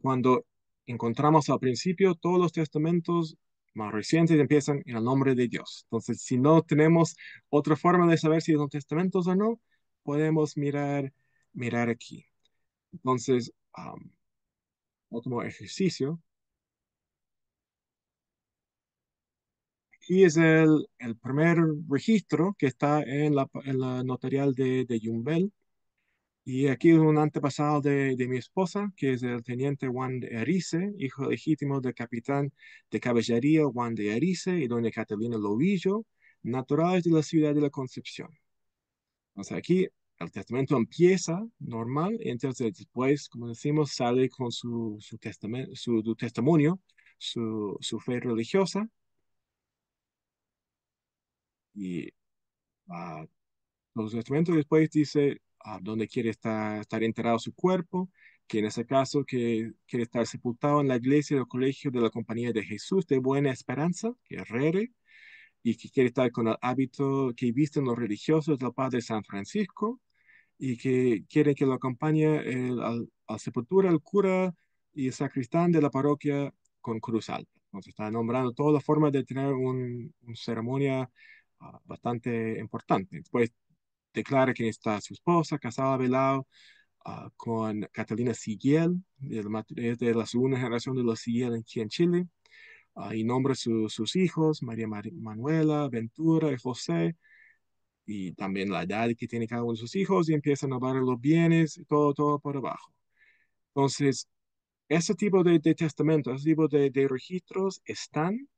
cuando encontramos al principio todos los testamentos más recientes empiezan en el nombre de Dios. Entonces, si no tenemos otra forma de saber si son testamentos o no, podemos mirar aquí. Entonces, otro ejercicio. Aquí es el primer registro que está en la notarial de Yumbel. Y aquí es un antepasado de mi esposa, que es el teniente Juan de Erice, hijo legítimo del capitán de caballería Juan de Erice y doña Catalina Lovillo, naturales de la ciudad de la Concepción. O sea, aquí el testamento empieza normal, y entonces después, como decimos, sale con su testimonio, su fe religiosa, y ah, los testamentos después dice dónde quiere estar enterrado su cuerpo, que en ese caso que quiere estar sepultado en la iglesia del colegio de la Compañía de Jesús de Buena Esperanza, que es RERE, y que quiere estar con el hábito que visten los religiosos del Padre San Francisco, y que quiere que lo acompañe a sepultura el cura y el sacristán de la parroquia con cruz alta. Entonces está nombrando todas las formas de tener una ceremonia bastante importante. Después declara que está su esposa, casada, velado, con Catalina Siguiel, es de la segunda generación de los Siguiel aquí en Chile, y nombra sus hijos, María Manuela, Ventura y José, y también la edad que tiene cada uno de sus hijos, y empieza a nombrar los bienes, y todo por abajo. Entonces, ese tipo de testamentos, ese tipo de registros están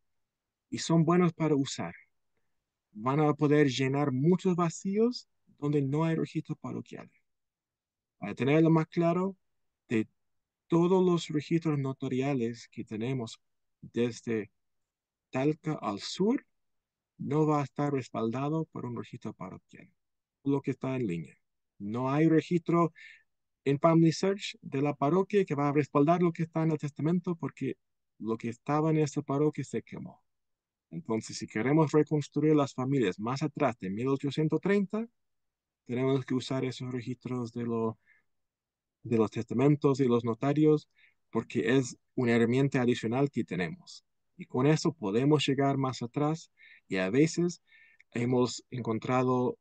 y son buenos para usar. Van a poder llenar muchos vacíos donde no hay registros parroquiales. Para tenerlo más claro, de todos los registros notariales que tenemos desde Talca al sur, no va a estar respaldado por un registro parroquial. Lo que está en línea. No hay registro en Family Search de la parroquia que va a respaldar lo que está en el testamento porque lo que estaba en esa parroquia se quemó. Entonces, si queremos reconstruir las familias más atrás de 1830, tenemos que usar esos registros de los testamentos y los notarios porque es una herramienta adicional que tenemos. Y con eso podemos llegar más atrás y a veces hemos encontrado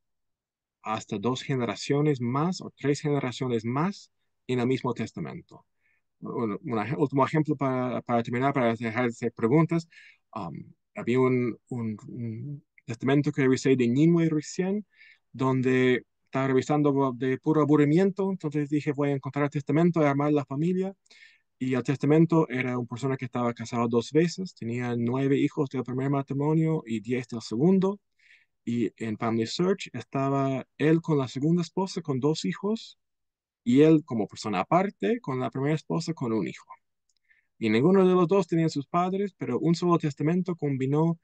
hasta dos generaciones más o tres generaciones más en el mismo testamento. Un último ejemplo para terminar, para dejar de hacer preguntas. Había un testamento que revisé de Nimue recién, donde estaba revisando de puro aburrimiento, entonces dije, voy a encontrar el testamento y armar la familia, Y el testamento era una persona que estaba casado dos veces, tenía 9 hijos del primer matrimonio y 10 del segundo. Y en Family Search estaba él con la segunda esposa con 2 hijos y él como persona aparte con la primera esposa con un hijo. Y ninguno de los dos tenía sus padres, pero un solo testamento combinó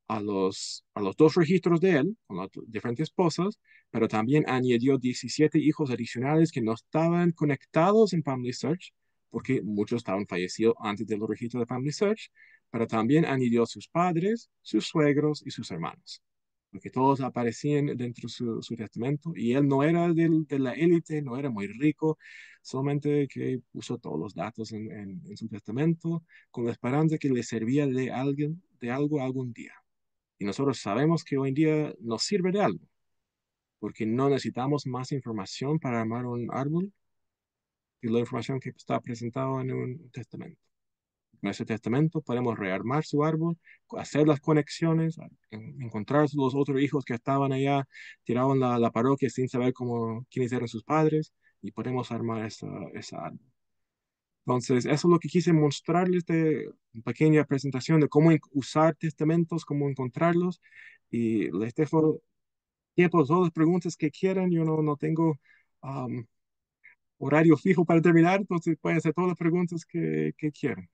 a los dos registros de él, con las diferentes esposas, pero también añadió 17 hijos adicionales que no estaban conectados en Family Search, porque muchos estaban fallecidos antes del registro de Family Search, pero también añadió sus padres, sus suegros y sus hermanos, porque todos aparecían dentro de su testamento, y él no era de la élite, no era muy rico, solamente que puso todos los datos en su testamento con la esperanza que le servía de alguien, de algo algún día. Y nosotros sabemos que hoy en día nos sirve de algo, porque no necesitamos más información para armar un árbol que la información que está presentada en un testamento. En ese testamento podemos rearmar su árbol, hacer las conexiones, encontrar los otros hijos que estaban allá, tirados en la parroquia sin saber quiénes eran sus padres, y podemos armar esa árbol. Entonces, eso es lo que quise mostrarles de una pequeña presentación de cómo usar testamentos, cómo encontrarlos. Y les dejo tiempo, todas las preguntas que quieran. Yo no tengo um, horario fijo para terminar, entonces pueden hacer todas las preguntas que quieran.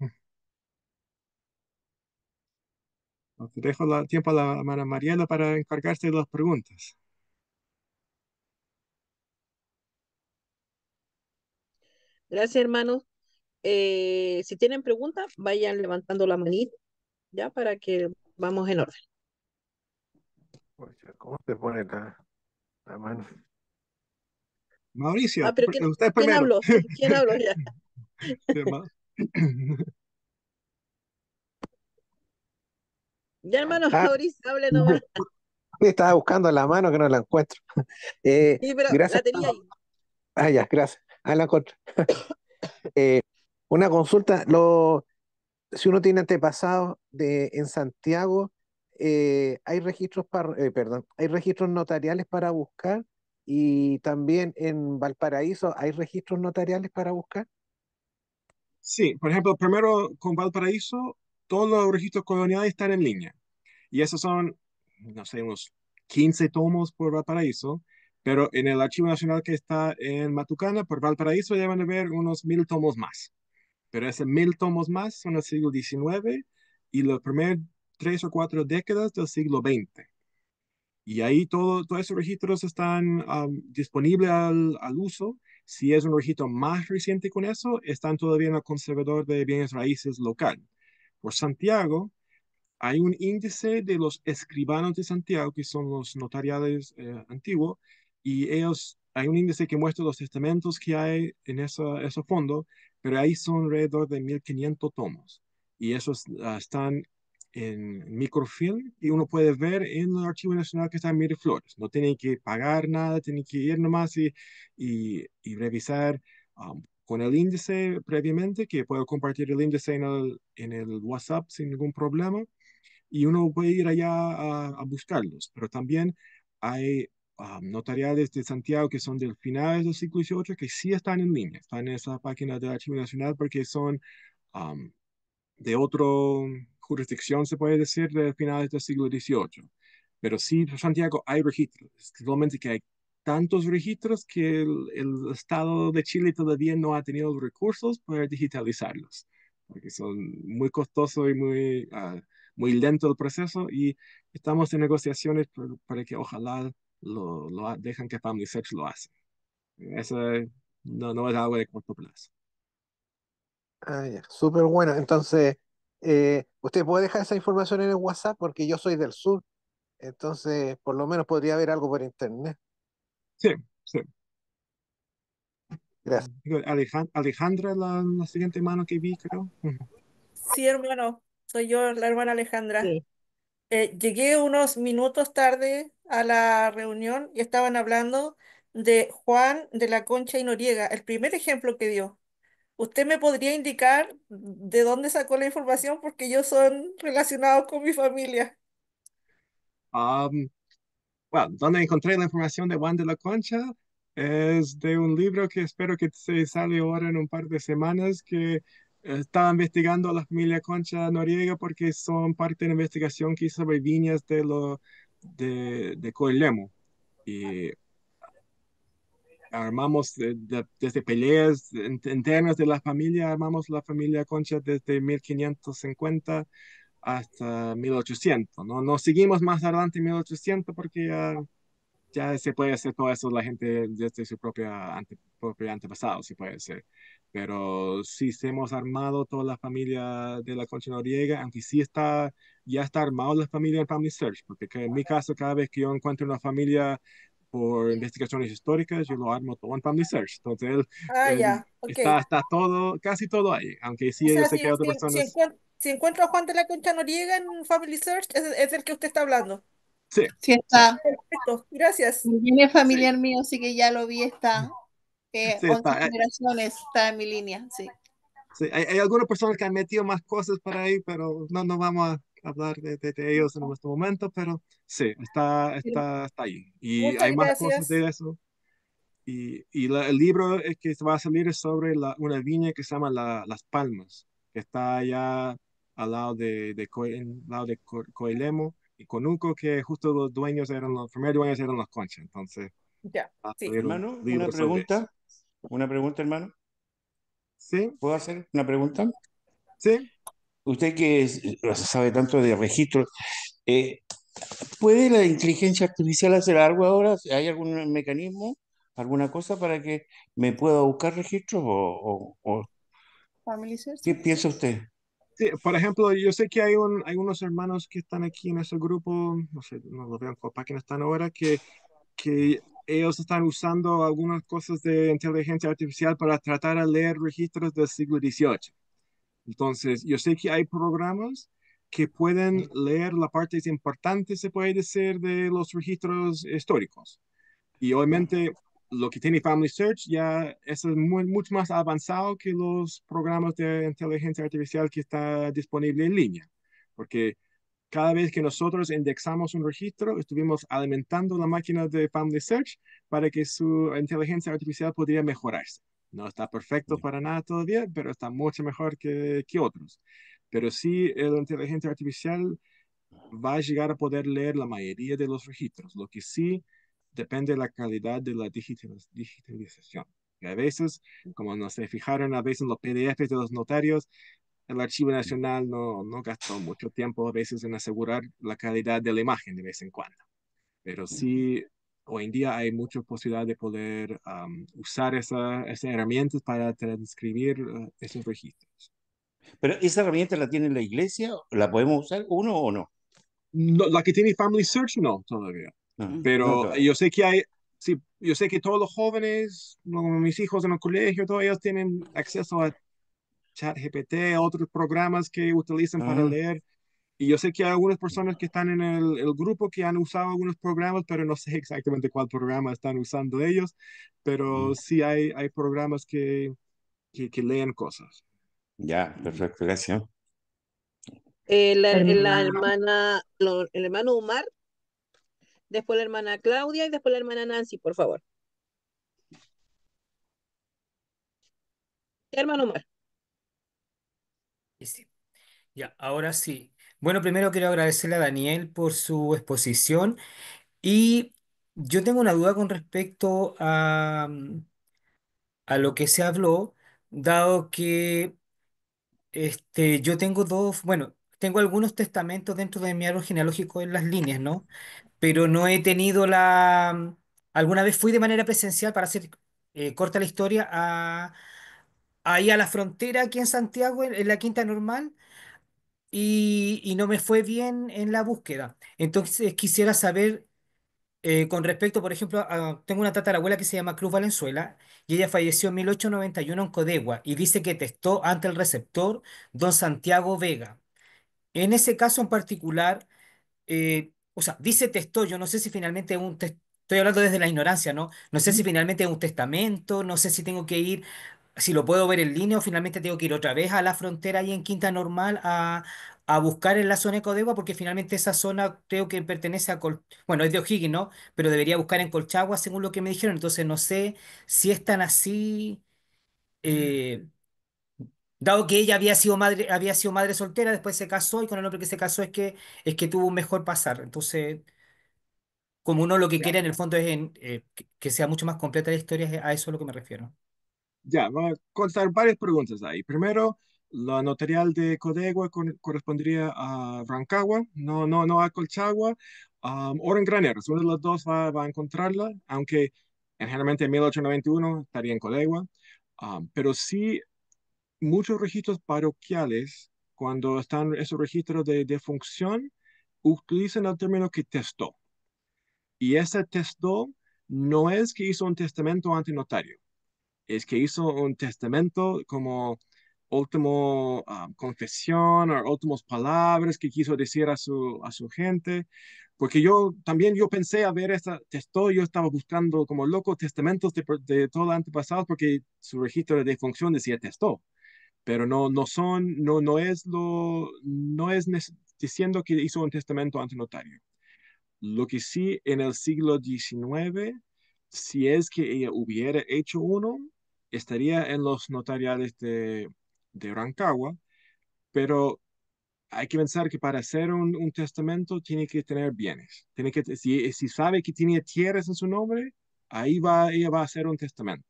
Entonces, dejo tiempo a la hermana Mariela para encargarse de las preguntas. Gracias, hermanos. Si tienen preguntas, vayan levantando la manita, ya para que vamos en orden. Pucha, ¿cómo se pone la mano? Mauricio, Ah, pero usted ¿quién primero. habló? ¿Quién habló ya? Sí, Ya, hermano, Ah, Mauricio, hable nomás. estaba buscando la mano que no la encuentro. Eh, Sí, pero gracias. la tenía ahí. Ah, ya, gracias. Ah, la encontré. Eh, una consulta, si uno tiene antepasados en Santiago, hay registros perdón, hay registros notariales para buscar, y también en Valparaíso hay registros notariales para buscar. sí, por ejemplo, primero con Valparaíso, todos los registros coloniales están en línea. Y esos son, no sé, unos 15 tomos por Valparaíso, pero en el Archivo Nacional que está en Matucana, por Valparaíso, deben haber unos 1000 tomos más. Pero esos 1000 tomos más son del siglo XIX y las primeras 3 o 4 décadas del siglo XX. Y ahí todos esos registros están disponibles al uso. Si es un registro más reciente con eso, están todavía en el conservador de bienes raíces local. Por Santiago, hay un índice de los escribanos de Santiago, que son los notariales antiguos, y hay un índice que muestra los testamentos que hay en ese fondo, pero ahí son alrededor de 1500 tomos. Y esos están en microfilm y uno puede ver en el Archivo Nacional que está en Miraflores. No tiene que pagar nada, tiene que ir nomás y revisar con el índice previamente, que puedo compartir el índice en el WhatsApp sin ningún problema, y uno puede ir allá a buscarlos, pero también hay notariales de Santiago que son del final del siglo XVIII que sí están en línea, están en esa página del Archivo Nacional porque son um, de otra jurisdicción, se puede decir, de finales del siglo XVIII. Pero sí, en Santiago hay registros, solamente que hay tantos registros que el Estado de Chile todavía no ha tenido los recursos para digitalizarlos, porque son muy costosos y muy lento el proceso, y estamos en negociaciones para que ojalá dejan que Family Search lo hace. Eso no es algo de corto plazo. Ah, ya, súper bueno. Entonces, usted puede dejar esa información en el WhatsApp porque yo soy del sur, entonces por lo menos podría haber algo por internet. Sí, sí. Gracias. Digo, Alejandra, la siguiente mano que vi, creo. Ujú. Sí, hermano, soy yo, la hermana Alejandra. Sí. Llegué unos minutos tarde a la reunión y estaban hablando de Juan de la Concha y Noriega, el primer ejemplo que dio. ¿Usted me podría indicar de dónde sacó la información? Porque ellos son relacionados con mi familia. Am, bueno, donde encontré la información de Juan de la Concha es de un libro que espero que se sale ahora en un par de semanas, que estaba investigando a la familia Concha Noriega porque son parte de la investigación que hice sobre viñas de Coelemu. Y armamos desde peleas internas de la familia, armamos la familia Concha desde 1550 hasta 1800. No, no seguimos más adelante en 1800 porque ya se puede hacer todo eso la gente desde su propio antepasado, se puede hacer. Pero sí se hemos armado toda la familia de la Concha Noriega, aunque sí ya está armado la familia en Family Search, porque en mi caso, cada vez que yo encuentro una familia por investigaciones históricas, yo lo armo todo en Family Search. Entonces, Ah, ya, ok. está todo, casi todo ahí, aunque O sí, yo sea, sé que hay otras personas. si encuentro a Juan de la Concha Noriega en Family Search, es del que usted está hablando. Sí, Sí sí, está, Perfecto, gracias. también es sí, familiar mío, así que ya lo vi, está, sí 11 está. generaciones, está en mi línea, sí. Sí, hay algunas personas que han metido más cosas por ahí, pero no vamos a hablar de ellos en este momento, pero sí, está ahí. Y Muchas hay más cosas gracias. de eso. El libro que se va a salir es sobre una viña que se llama Las Palmas, que está allá al lado lado de Coelemo y Conuco, que justo los primeros dueños eran los Conchas. Entonces, Ya, va a sí. salir un Hermano, libro sobre eso. una pregunta, hermano. ¿Sí? ¿Puedo hacer una pregunta? ¿Sí? Usted que sabe tanto de registros, eh, ¿puede la inteligencia artificial hacer algo ahora? ¿Hay algún mecanismo, alguna cosa para que me pueda buscar registros o Family Search. qué piensa usted? Sí, por ejemplo, yo sé que hay unos hermanos que están aquí en ese grupo, no sé, no lo veo en cuál página están ahora, que ellos están usando algunas cosas de inteligencia artificial para tratar de leer registros del siglo XVIII. Entonces, yo sé que hay programas que pueden leer la parte importante, se puede decir, de los registros históricos. Y obviamente lo que tiene Family Search ya eso es mucho más avanzado que los programas de inteligencia artificial que está disponible en línea. Porque cada vez que nosotros indexamos un registro, estuvimos alimentando la máquina de Family Search para que su inteligencia artificial pudiera mejorarse. No está perfecto para nada todavía, pero está mucho mejor que otros. Pero sí, la inteligencia artificial va a llegar a poder leer la mayoría de los registros. Lo que sí depende de la calidad de la digitalización. Y a veces, como no se fijaron, a veces en los PDFs de los notarios, el Archivo Nacional no gastó mucho tiempo a veces en asegurar la calidad de la imagen de vez en cuando. Pero sí, hoy en día hay mucha posibilidad de poder usar esas herramientas para transcribir esos registros. ¿Pero esa herramienta la tiene la iglesia? ¿La podemos usar uno o no? No, la que tiene Family Search, no, todavía. No, no Pero todavía. sí, yo sé que todos los jóvenes, mis hijos en el colegio, todos ellos tienen acceso a ChatGPT, a otros programas que utilizan para Ah, leer. Y yo sé que hay algunas personas que están en el grupo que han usado algunos programas, pero no sé exactamente cuál programa están usando ellos. Pero mm, sí hay programas que leen cosas. ya, perfecto, gracias. La hermana, el hermano Omar, después la hermana Claudia y después la hermana Nancy, por favor. Hermano Omar. Y sí, ya, ahora sí. Bueno, primero quiero agradecerle a Daniel por su exposición y yo tengo una duda con respecto a lo que se habló, dado que yo tengo bueno, tengo algunos testamentos dentro de mi árbol genealógico en las líneas, ¿no? Pero no he tenido alguna vez fui de manera presencial para hacer corta la historia ahí a la frontera aquí en Santiago, en la Quinta Normal y no me fue bien en la búsqueda. Entonces quisiera saber, con respecto, por ejemplo, tengo una tatarabuela que se llama Cruz Valenzuela y ella falleció en 1891 en Codegua y dice que testó ante el receptor don Santiago Vega. En ese caso en particular, o sea, dice testó, yo no sé si finalmente es estoy hablando desde la ignorancia, ¿no? No sé si finalmente es un testamento, no sé si tengo que ir, si lo puedo ver en línea o finalmente tengo que ir otra vez a la frontera ahí en Quinta Normal a buscar en la zona de Codegua, porque finalmente esa zona creo que pertenece bueno, es de O'Higgins, ¿no? Pero debería buscar en Colchagua según lo que me dijeron, entonces no sé si es tan así. eh, Dado que ella había sido madre soltera, después se casó y con el hombre que se casó es que tuvo un mejor pasar. Entonces, como uno lo que Ya, quiere en el fondo es que sea mucho más completa la historia, a eso es a lo que me refiero. ya, va a contestar varias preguntas ahí. Primero, la notarial de Codegua correspondería a Rancagua, no a Colchagua. O en Graneros, uno de los dos va a encontrarla, aunque generalmente en 1891 estaría en Codegua. Pero sí, muchos registros parroquiales, cuando están esos registros de función, utilizan el término que testó. Y ese testó no es que hizo un testamento ante notario, es que hizo un testamento como último confesión o últimas palabras que quiso decir a su gente. Porque yo pensé a ver esa testó, yo estaba buscando como loco testamentos de todos los antepasados porque su registro de función decía testó, pero no es diciendo que hizo un testamento ante notario. Lo que sí en el siglo XIX, si es que ella hubiera hecho uno, estaría en los notariales de Rancagua, pero hay que pensar que para hacer un testamento tiene que tener bienes. Si sabe que tiene tierras en su nombre, ella va a hacer un testamento.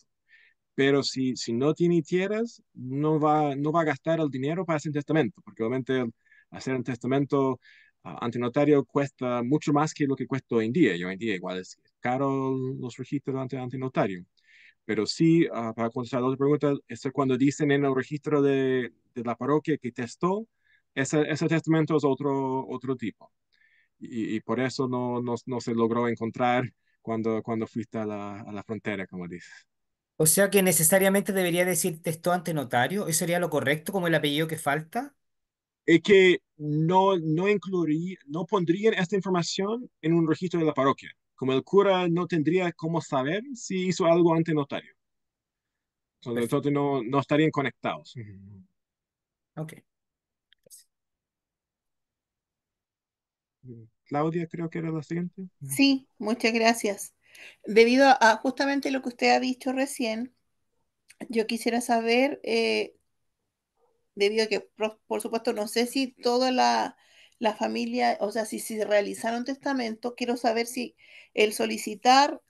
Pero si no tiene tierras, no va a gastar el dinero para hacer un testamento, porque obviamente hacer un testamento ante notario cuesta mucho más que lo que cuesta hoy en día. Y hoy en día igual es caro los registros ante notario. Pero sí, para contestar la otra pregunta, es cuando dicen en el registro de la parroquia que testó, ese testamento es otro tipo. Y por eso no se logró encontrar cuando fuiste a a la frontera, como dices. O sea que necesariamente debería decir testó ante notario. ¿Eso sería lo correcto, como el apellido que falta? Es que no pondrían esta información en un registro de la parroquia. Como el cura no tendría cómo saber si hizo algo ante notario. Perfecto. Entonces no estarían conectados. Ok. Claudia, creo que era la siguiente. Sí, muchas gracias. Debido a justamente lo que usted ha dicho recién, yo quisiera saber, debido a que, por supuesto, no sé si toda la familia, o sea, si se realizaron testamentos, quiero saber si el solicitar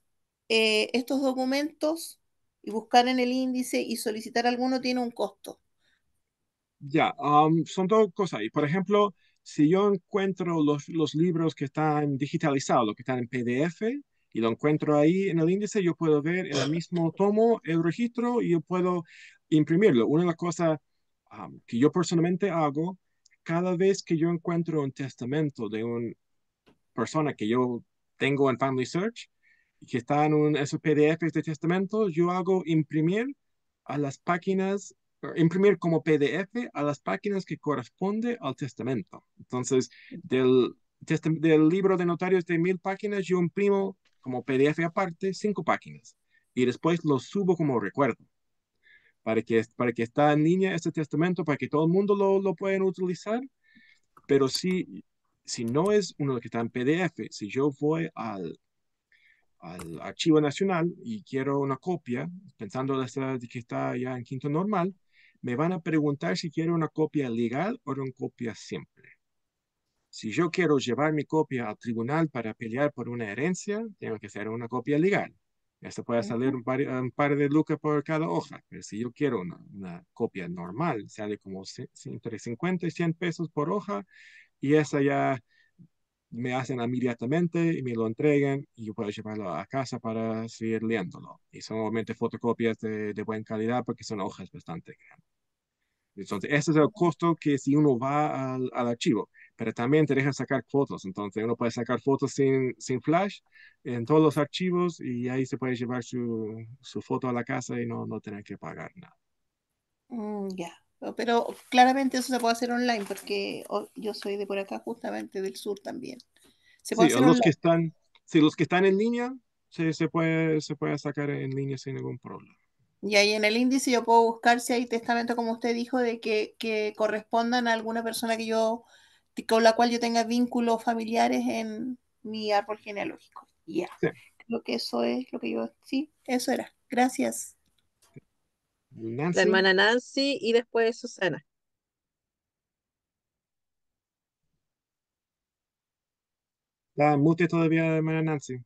estos documentos y buscar en el índice y solicitar alguno tiene un costo. Ya, son dos cosas. Y por ejemplo, si yo encuentro los libros que están digitalizados, los que están en PDF, y lo encuentro ahí en el índice, yo puedo ver en el mismo tomo el registro y yo puedo imprimirlo. Una de las cosas que yo personalmente hago, cada vez que yo encuentro un testamento de una persona que yo tengo en Family Search, y que está en esos PDFs de testamento, yo hago imprimir a las páginas, imprimir como PDF a las páginas que corresponde al testamento. Entonces, del libro de notarios de 1000 páginas, yo imprimo como PDF aparte 5 páginas y después lo subo como recuerdo para que está en línea este testamento, para que todo el mundo lo pueda utilizar. Pero si no es uno que está en PDF, si yo voy al Archivo Nacional y quiero una copia, pensando de que está ya en quinto normal, me van a preguntar si quiero una copia legal o una copia simple. Si yo quiero llevar mi copia al tribunal para pelear por una herencia, tengo que hacer una copia legal. Esto puede salir Ujú. un par de lucas por cada hoja, pero si yo quiero una copia normal, sale como entre 50 y 100 pesos por hoja y esa ya me hacen inmediatamente y me lo entregan y yo puedo llevarlo a casa para seguir leyéndolo. Y son obviamente fotocopias de buena calidad porque son hojas bastante grandes. Entonces, ese es el costo que si uno va al archivo, pero también te dejan sacar fotos. Entonces, uno puede sacar fotos sin flash en todos los archivos y ahí se puede llevar su foto a la casa y no tener que pagar nada. Ya. Pero claramente eso se puede hacer online porque yo soy de por acá, justamente del sur también. Se puede Sí, hacer online. sí, los que están en línea se puede sacar en línea sin ningún problema. Y ahí en el índice yo puedo buscar si hay testamento, como usted dijo, de que correspondan a alguna persona que con la cual yo tenga vínculos familiares en mi árbol genealógico. Ya. Sí. Creo que eso es lo que yo, sí, eso era. Gracias. La Nancy, hermana Nancy y después Susana. la mute todavía, hermana Nancy.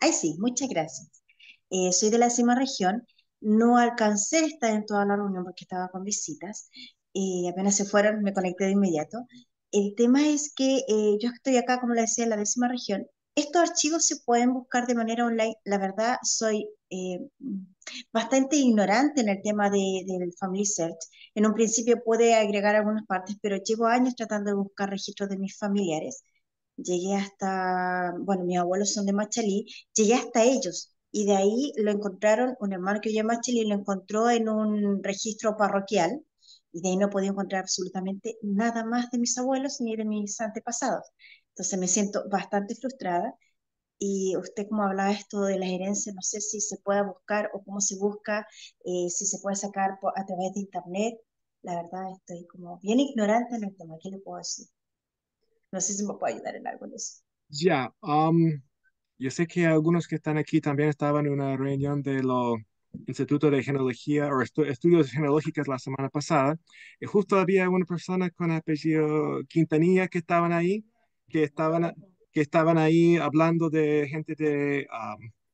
Ay, sí, muchas gracias. Soy de la décima región. No alcancé a estar en toda la reunión porque estaba con visitas. Apenas se fueron, me conecté de inmediato. El tema es que yo estoy acá, como le decía, en la décima región. Estos archivos se pueden buscar de manera online. La verdad, soy bastante ignorante en el tema del Family Search. En un principio puede agregar algunas partes, pero llevo años tratando de buscar registros de mis familiares. Llegué hasta, bueno, mis abuelos son de Machalí, llegué hasta ellos y de ahí lo encontraron, un hermano que vive en Machalí lo encontró en un registro parroquial y de ahí no podía encontrar absolutamente nada más de mis abuelos ni de mis antepasados. Entonces me siento bastante frustrada y usted como hablaba esto de las herencias, no sé si se puede buscar o cómo se busca, si se puede sacar a través de internet. La verdad estoy como bien ignorante en el tema, ¿qué le puedo decir? No sé si me puede ayudar en algo de eso. Ya, yo sé que algunos que están aquí también estaban en una reunión de los Institutos de Genealogía o Estudios Genealógicos la semana pasada. Y justo había una persona con apellido Quintanilla que estaban ahí, que estaban, que estaban ahí hablando de gente de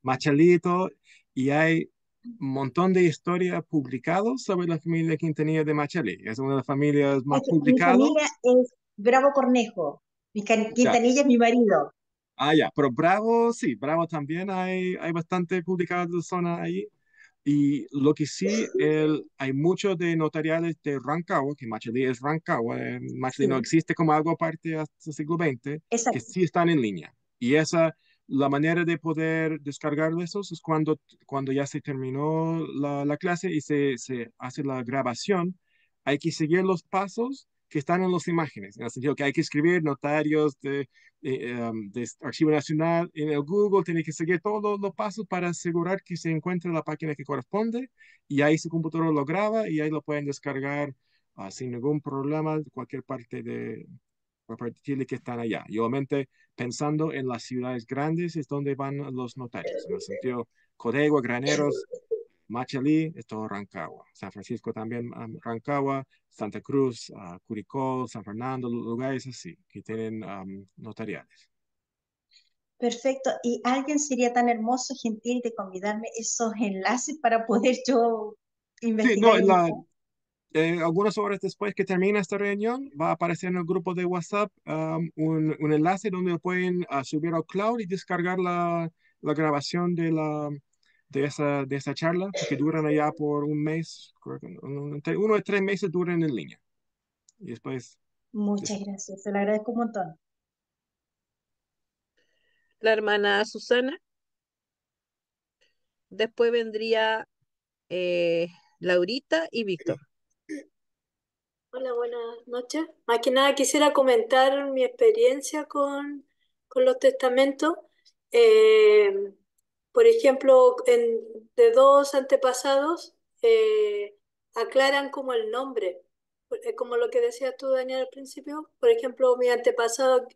Machalito, y hay un montón de historias publicadas sobre la familia Quintanilla de Machalí. Es una de las familias más Es que mi publicadas. familia es Bravo Cornejo. Ya. Quintanilla es mi marido. Ah, ya, pero Bravo, sí, Bravo también hay bastante publicado de zona ahí. Y lo que sí, hay muchos de notariales de Rancagua, que Machalí es Rancagua, Machalí no Sí, existe como algo aparte hasta el siglo XX, que exacto. sí están en línea. Y esa, la manera de poder descargar esos es cuando ya se terminó la clase y se hace la grabación, hay que seguir los pasos que están en las imágenes, en el sentido que hay que escribir notarios de Archivo Nacional en el Google, tiene que seguir todos los pasos para asegurar que se encuentre la página que corresponde y ahí su computador lo graba y ahí lo pueden descargar sin ningún problema de cualquier parte de Chile que están allá. Y obviamente pensando en las ciudades grandes es donde van los notarios, en el sentido Codegua, Graneros, Machalí, es todo Rancagua. San Francisco también, Rancagua, Santa Cruz, Curicó, San Fernando, lugares así, que tienen notariales. Perfecto. ¿Y alguien sería tan hermoso, gentil de convidarme esos enlaces para poder yo Sí, no, investigar y buscar? algunas horas después que termine esta reunión, va a aparecer en el grupo de WhatsApp un enlace donde pueden subir al cloud y descargar la grabación de esa charla, que duran allá por un mes, creo que entre 1 y 3 meses duran en línea. Y después, Muchas gracias, se lo agradezco un montón. La hermana Susana. Después vendría eh, Laurita y Víctor. Hola, buenas noches. Más que nada quisiera comentar mi experiencia con los testamentos. Eh, por ejemplo, de dos antepasados aclaran como el nombre, como lo que decías tú, Daniel, al principio. Por ejemplo, mi antepasado,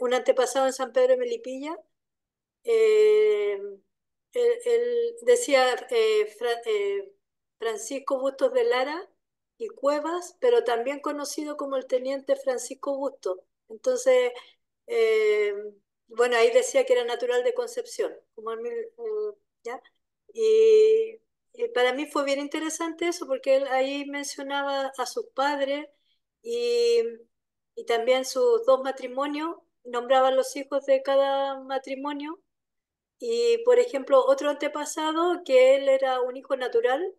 un antepasado en San Pedro de Melipilla, eh, él decía Francisco Bustos de Lara y Cuevas, pero también conocido como el teniente Francisco Bustos. Entonces, eh, bueno, ahí decía que era natural de Concepción, como ¿ya? Y, y para mí fue bien interesante eso, porque él ahí mencionaba a sus padres y, y también sus dos matrimonios, nombraba los hijos de cada matrimonio y, por ejemplo, otro antepasado, que él era un hijo natural,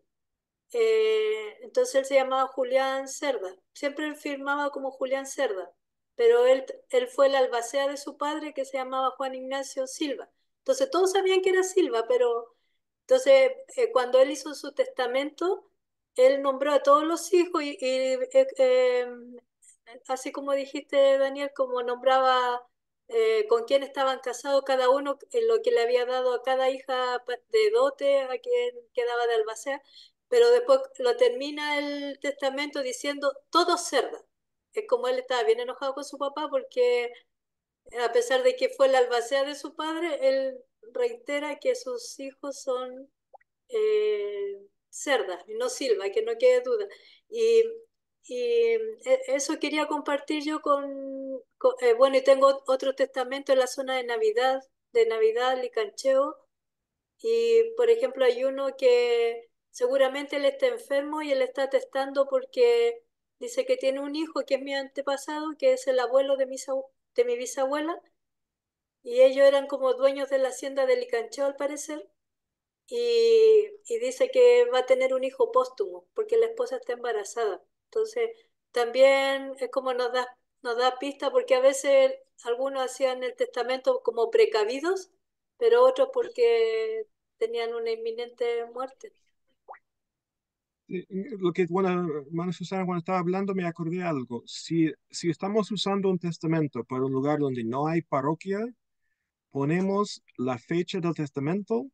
entonces él se llamaba Julián Cerda. Siempre él firmaba como Julián Cerda, pero él fue el albacea de su padre que se llamaba Juan Ignacio Silva. Entonces todos sabían que era Silva, pero entonces cuando él hizo su testamento, él nombró a todos los hijos así como dijiste, Daniel, como nombraba con quién estaban casados cada uno, lo que le había dado a cada hija de dote, a quien quedaba de albacea, pero después lo termina el testamento diciendo todos cerdas. Es como él estaba bien enojado con su papá porque a pesar de que fue la albacea de su padre, él reitera que sus hijos son Cerda, y no Silva, que no quede duda. Y, eso quería compartir yo bueno, y tengo otro testamento en la zona de Navidad, Licancheo, y por ejemplo hay uno que seguramente él está enfermo y él está testando porque dice que tiene un hijo que es mi antepasado, que es el abuelo de mi bisabuela, y ellos eran como dueños de la hacienda de Licancheo al parecer, y dice que va a tener un hijo póstumo porque la esposa está embarazada. Entonces, también es como nos da pista porque a veces algunos hacían el testamento como precavidos, pero otros porque tenían una inminente muerte. Lo que, bueno, hermana Susana, cuando estaba hablando me acordé de algo. Si estamos usando un testamento para un lugar donde no hay parroquia, ponemos la fecha del testamento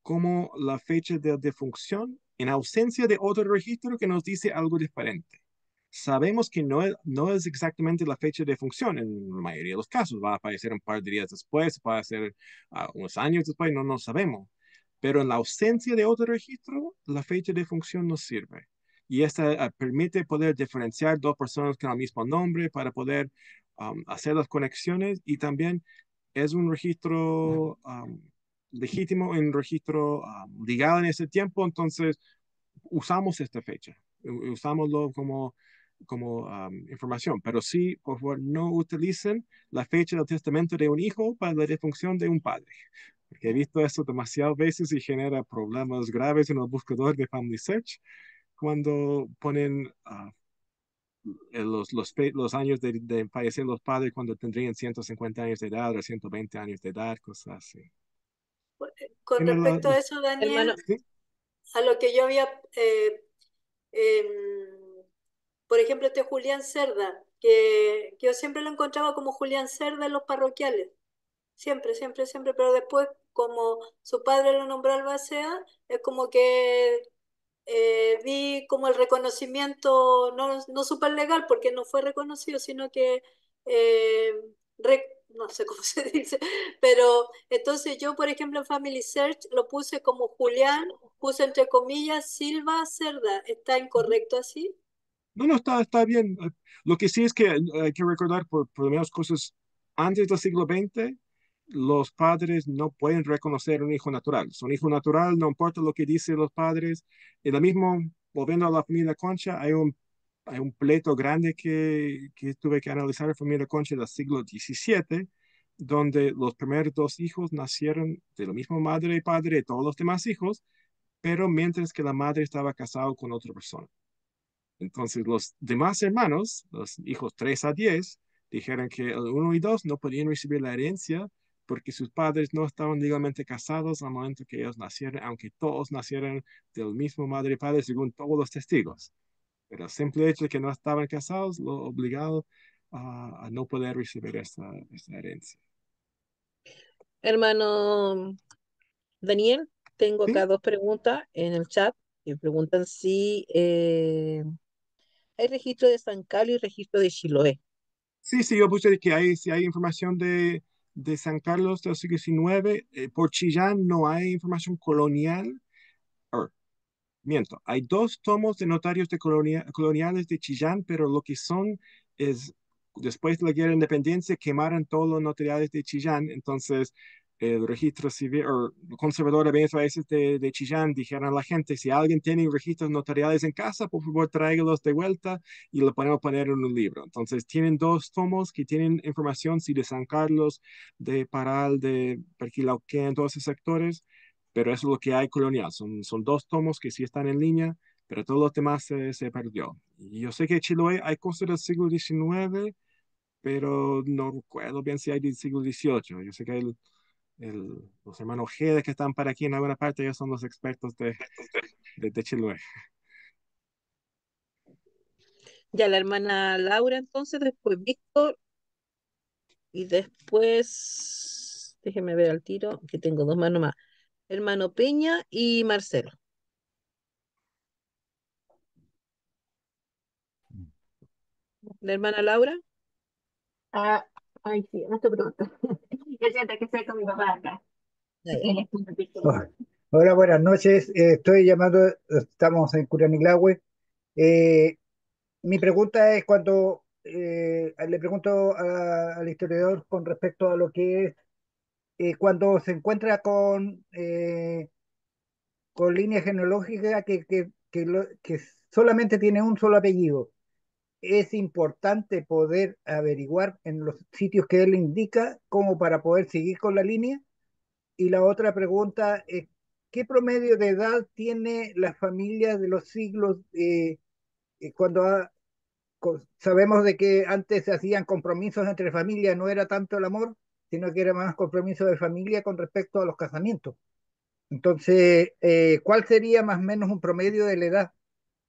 como la fecha de defunción en ausencia de otro registro que nos dice algo diferente. Sabemos que no es exactamente la fecha de defunción en la mayoría de los casos. Va a aparecer un par de días después, va a ser unos años después, no sabemos. Pero en la ausencia de otro registro, la fecha de defunción nos sirve. Y esta permite poder diferenciar dos personas con el mismo nombre para poder hacer las conexiones, y también es un registro legítimo, un registro legal en ese tiempo. Entonces usamos esta fecha, usámoslo como información, pero sí, por favor, no utilicen la fecha del testamento de un hijo para la defunción de un padre, porque he visto eso demasiadas veces y genera problemas graves en el buscador de Family Search cuando ponen los años de fallecer los padres cuando tendrían 150 años de edad o 120 años de edad, cosas así. Con ¿Tiene respecto a eso, Hermano, Daniel, sí? a lo que yo había, em, por ejemplo, este Julián Cerda, que yo siempre lo encontraba como Julián Cerda en los parroquiales. Siempre, siempre, siempre, pero después, como su padre lo nombró Albacea, es como que vi como el reconocimiento, no súper legal, porque no fue reconocido, sino que, eh, no sé cómo se dice, pero entonces yo, por ejemplo, en Family Search lo puse como Julián, puse entre comillas Silva Cerda. ¿Está incorrecto así? No, está bien. Lo que sí es que hay que recordar por lo menos cosas antes del siglo XX, los padres no pueden reconocer un hijo natural. Son hijo natural, no importa lo que dicen los padres. Y lo mismo, volviendo a la familia Concha, hay un pleito grande que tuve que analizar en la familia Concha del siglo XVII, donde los primeros dos hijos nacieron de la misma madre y padre de todos los demás hijos, pero mientras que la madre estaba casada con otra persona. Entonces los demás hermanos, los hijos 3 a 10, dijeron que el 1 y 2 no podían recibir la herencia porque sus padres no estaban legalmente casados al momento que ellos nacieron, aunque todos nacieron del mismo madre y padre según todos los testigos. Pero el simple hecho de que no estaban casados lo obligado a no poder recibir esta herencia. hermano Daniel, tengo ¿Sí? acá dos preguntas en el chat que preguntan si hay registro de San Carlos y registro de Chiloé. Sí, yo puse que si hay información de San Carlos del siglo XIX. Por Chillán no hay información colonial. Or, miento, hay dos tomos de notarios de coloniales de Chillán, pero lo que son es, después de la guerra de independencia, quemaron todos los notariales de Chillán. Entonces, el registro civil o conservador de bienes raíces de Chillán dijeron a la gente: si alguien tiene registros notariales en casa, por favor tráigalos de vuelta y lo podemos poner en un libro. Entonces, tienen dos tomos que tienen información, sí, de San Carlos, de Paral, de Perquilauquén, todos esos sectores, pero eso es lo que hay colonial. Son dos tomos que sí están en línea, pero todos los demás se perdió. Y yo sé que en Chiloé hay cosas del siglo XIX, pero no recuerdo bien si hay del siglo XVIII. Yo sé que los hermanos Gede que están para aquí en alguna parte, ellos son los expertos de Chiloé. Ya la hermana Laura, entonces, después Víctor y después, déjeme ver al tiro, que tengo dos manos más. Hermano Peña y Marcelo. La hermana Laura. Ah, ay, sí, no te pregunto. Yo siento que estoy con mi papá acá. Ya, Así ya. que él es un poquito. Oh, Hola, buenas noches. Estoy llamando, estamos en Curanilahue. Eh, Mi pregunta es cuando le pregunto al historiador con respecto a lo que es cuando se encuentra con línea genealógica que solamente tiene un solo apellido. Es importante poder averiguar en los sitios que él indica como para poder seguir con la línea. Y la otra pregunta es, ¿qué promedio de edad tiene la familia de los siglos cuando sabemos de que antes se hacían compromisos entre familias, no era tanto el amor, sino que era más compromiso de familia con respecto a los casamientos? Entonces, ¿cuál sería más o menos un promedio de la edad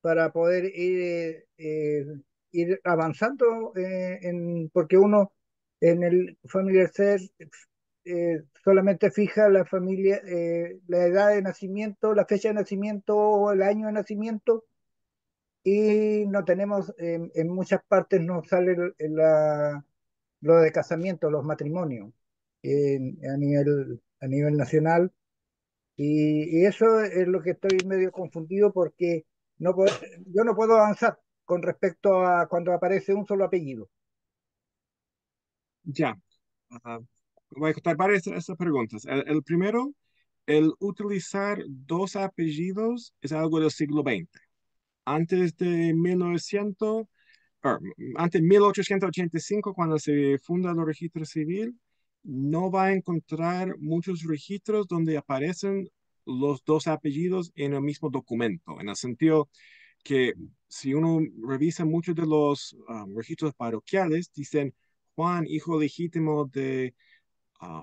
para poder ir avanzando porque uno en el Familiar Search solamente fija la familia, la edad de nacimiento, la fecha de nacimiento o el año de nacimiento y no tenemos, en muchas partes no sale lo de casamiento, los matrimonios a nivel nacional y eso es lo que estoy medio confundido porque no puedo- yo no puedo avanzar con respecto a cuando aparece un solo apellido. Ya. Ajá. Voy a contestar varias de estas preguntas. El primero, el utilizar dos apellidos es algo del siglo XX. Antes de 1900, antes de 1885, cuando se funda el registro civil, no va a encontrar muchos registros donde aparecen los dos apellidos en el mismo documento, en el sentido que si uno revisa muchos de los registros parroquiales, dicen Juan, hijo legítimo de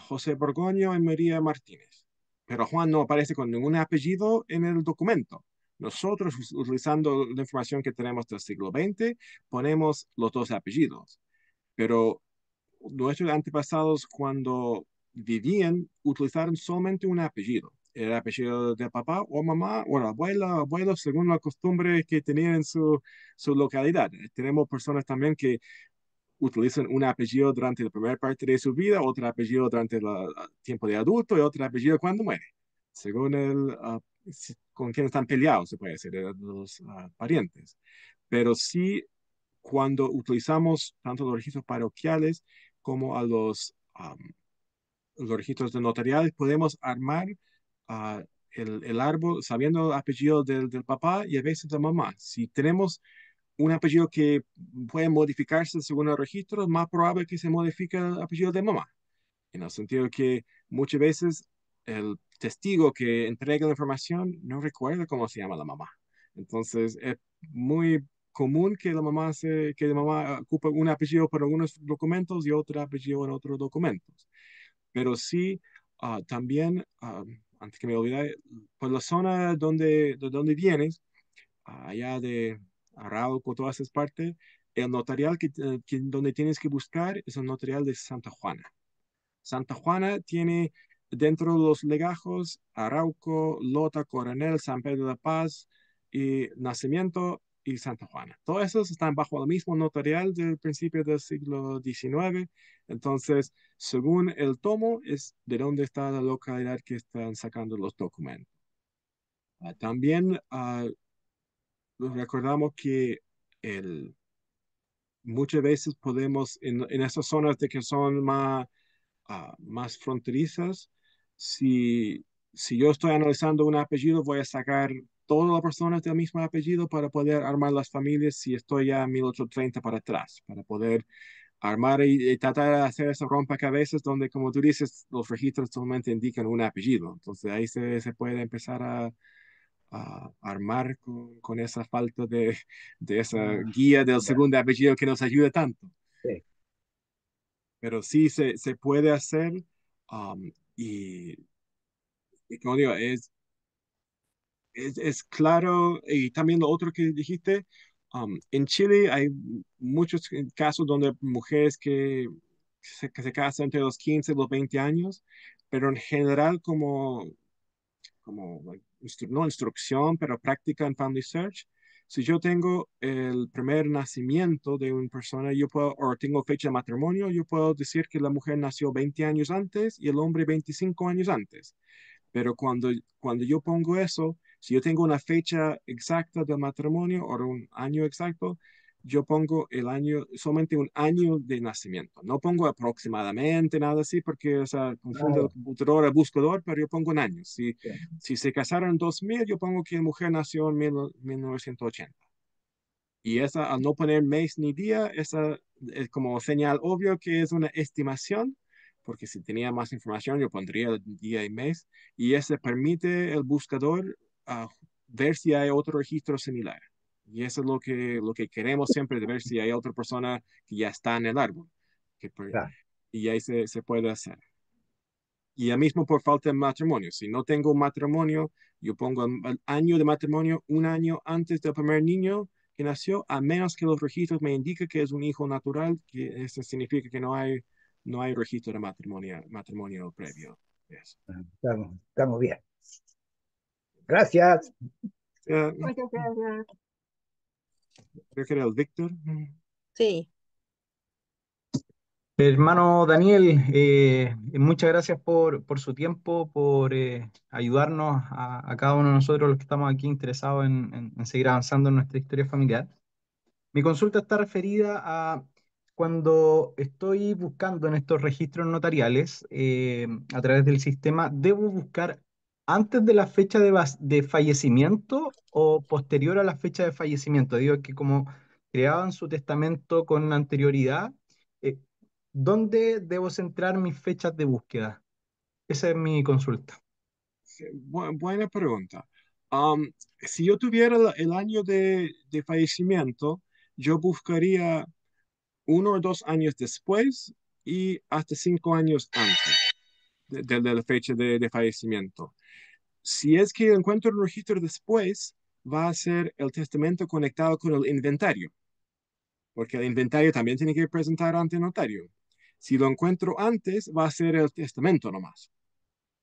José Borgoño y María Martínez. Pero Juan no aparece con ningún apellido en el documento. Nosotros, utilizando la información que tenemos del siglo XX, ponemos los dos apellidos. Pero nuestros antepasados, cuando vivían, utilizaron solamente un apellido. El apellido de papá o mamá, o abuela, abuelo, según la costumbre que tenían en su localidad. Tenemos personas también que utilizan un apellido durante la primera parte de su vida, otro apellido durante el tiempo de adulto y otro apellido cuando muere, según con quién están peleados, se puede decir, los parientes. Pero sí, cuando utilizamos tanto los registros parroquiales como a los registros de notariales, podemos armar uh, el árbol sabiendo el apellido del papá y a veces de mamá. Si tenemos un apellido que puede modificarse según el registro, es más probable que se modifique el apellido de mamá, en el sentido que muchas veces el testigo que entrega la información no recuerda cómo se llama la mamá. Entonces es muy común que la mamá ocupe un apellido para algunos documentos y otro apellido en otros documentos. Pero sí, también, antes que me olvide, por la zona de donde vienes, allá de Arauco, todas esas partes, el notarial donde tienes que buscar es el notarial de Santa Juana. Santa Juana tiene dentro de los legajos Arauco, Lota, Coronel, San Pedro de la Paz y Nacimiento y Santa Juana. Todos esos están bajo el mismo notarial del principio del siglo XIX. Entonces, según el tomo, es de dónde está la localidad que están sacando los documentos. También recordamos que el, muchas veces podemos, en esas zonas de que son más fronterizas, si yo estoy analizando un apellido, voy a sacar todas las personas del mismo apellido para poder armar las familias si estoy ya en 1830 para atrás, para poder armar y tratar de hacer ese rompecabezas donde, como tú dices, los registros solamente indican un apellido. Entonces ahí se puede empezar a armar con esa falta de esa guía del Ya, segundo apellido que nos ayuda tanto. sí. Pero sí se puede hacer um, y, y como digo, es claro. Y también lo otro que dijiste, en Chile hay muchos casos donde mujeres que se casan entre los 15 y los 20 años, pero en general como no instrucción, pero práctica en Family Search. Si yo tengo el primer nacimiento de una persona, yo puedo, o tengo fecha de matrimonio, yo puedo decir que la mujer nació 20 años antes y el hombre 25 años antes. Pero cuando yo pongo eso, si yo tengo una fecha exacta del matrimonio o un año exacto, yo pongo el año, solamente un año de nacimiento. No pongo aproximadamente nada así porque, o sea, confunde el Claro, computador al buscador, pero yo pongo un año. Si se casaron en 2000, yo pongo que la mujer nació en 1980. Y esa, al no poner mes ni día, esa es como señal obvio que es una estimación, porque si tenía más información, yo pondría el día y mes, y ese permite el buscador ver si hay otro registro similar. Y eso es lo que queremos siempre, de ver si hay otra persona que ya está en el árbol. Que, claro. y ahí se puede hacer. Y ya mismo por falta de matrimonio. Si no tengo matrimonio, yo pongo el año de matrimonio un año antes del primer niño que nació, a menos que los registros me indiquen que es un hijo natural, que eso significa que no hay registro de matrimonio previo. Eso. Estamos bien. Gracias. Muchas gracias. Creo que era el Víctor. Sí, Hermano Daniel, muchas gracias por su tiempo, por ayudarnos a cada uno de nosotros los que estamos aquí interesados en seguir avanzando en nuestra historia familiar. Mi consulta está referida a cuando estoy buscando en estos registros notariales a través del sistema, ¿debo buscar antes de la fecha de fallecimiento o posterior a la fecha de fallecimiento? Digo que como creaban su testamento con anterioridad, eh, ¿dónde debo centrar mis fechas de búsqueda? Esa es mi consulta. Sí, buena pregunta. Um, si yo tuviera el año de fallecimiento, yo buscaría 1 o 2 años después y hasta 5 años antes de la fecha de fallecimiento. Si es que encuentro el registro después, va a ser el testamento conectado con el inventario, porque el inventario también tiene que presentar ante el notario. Si lo encuentro antes, va a ser el testamento nomás.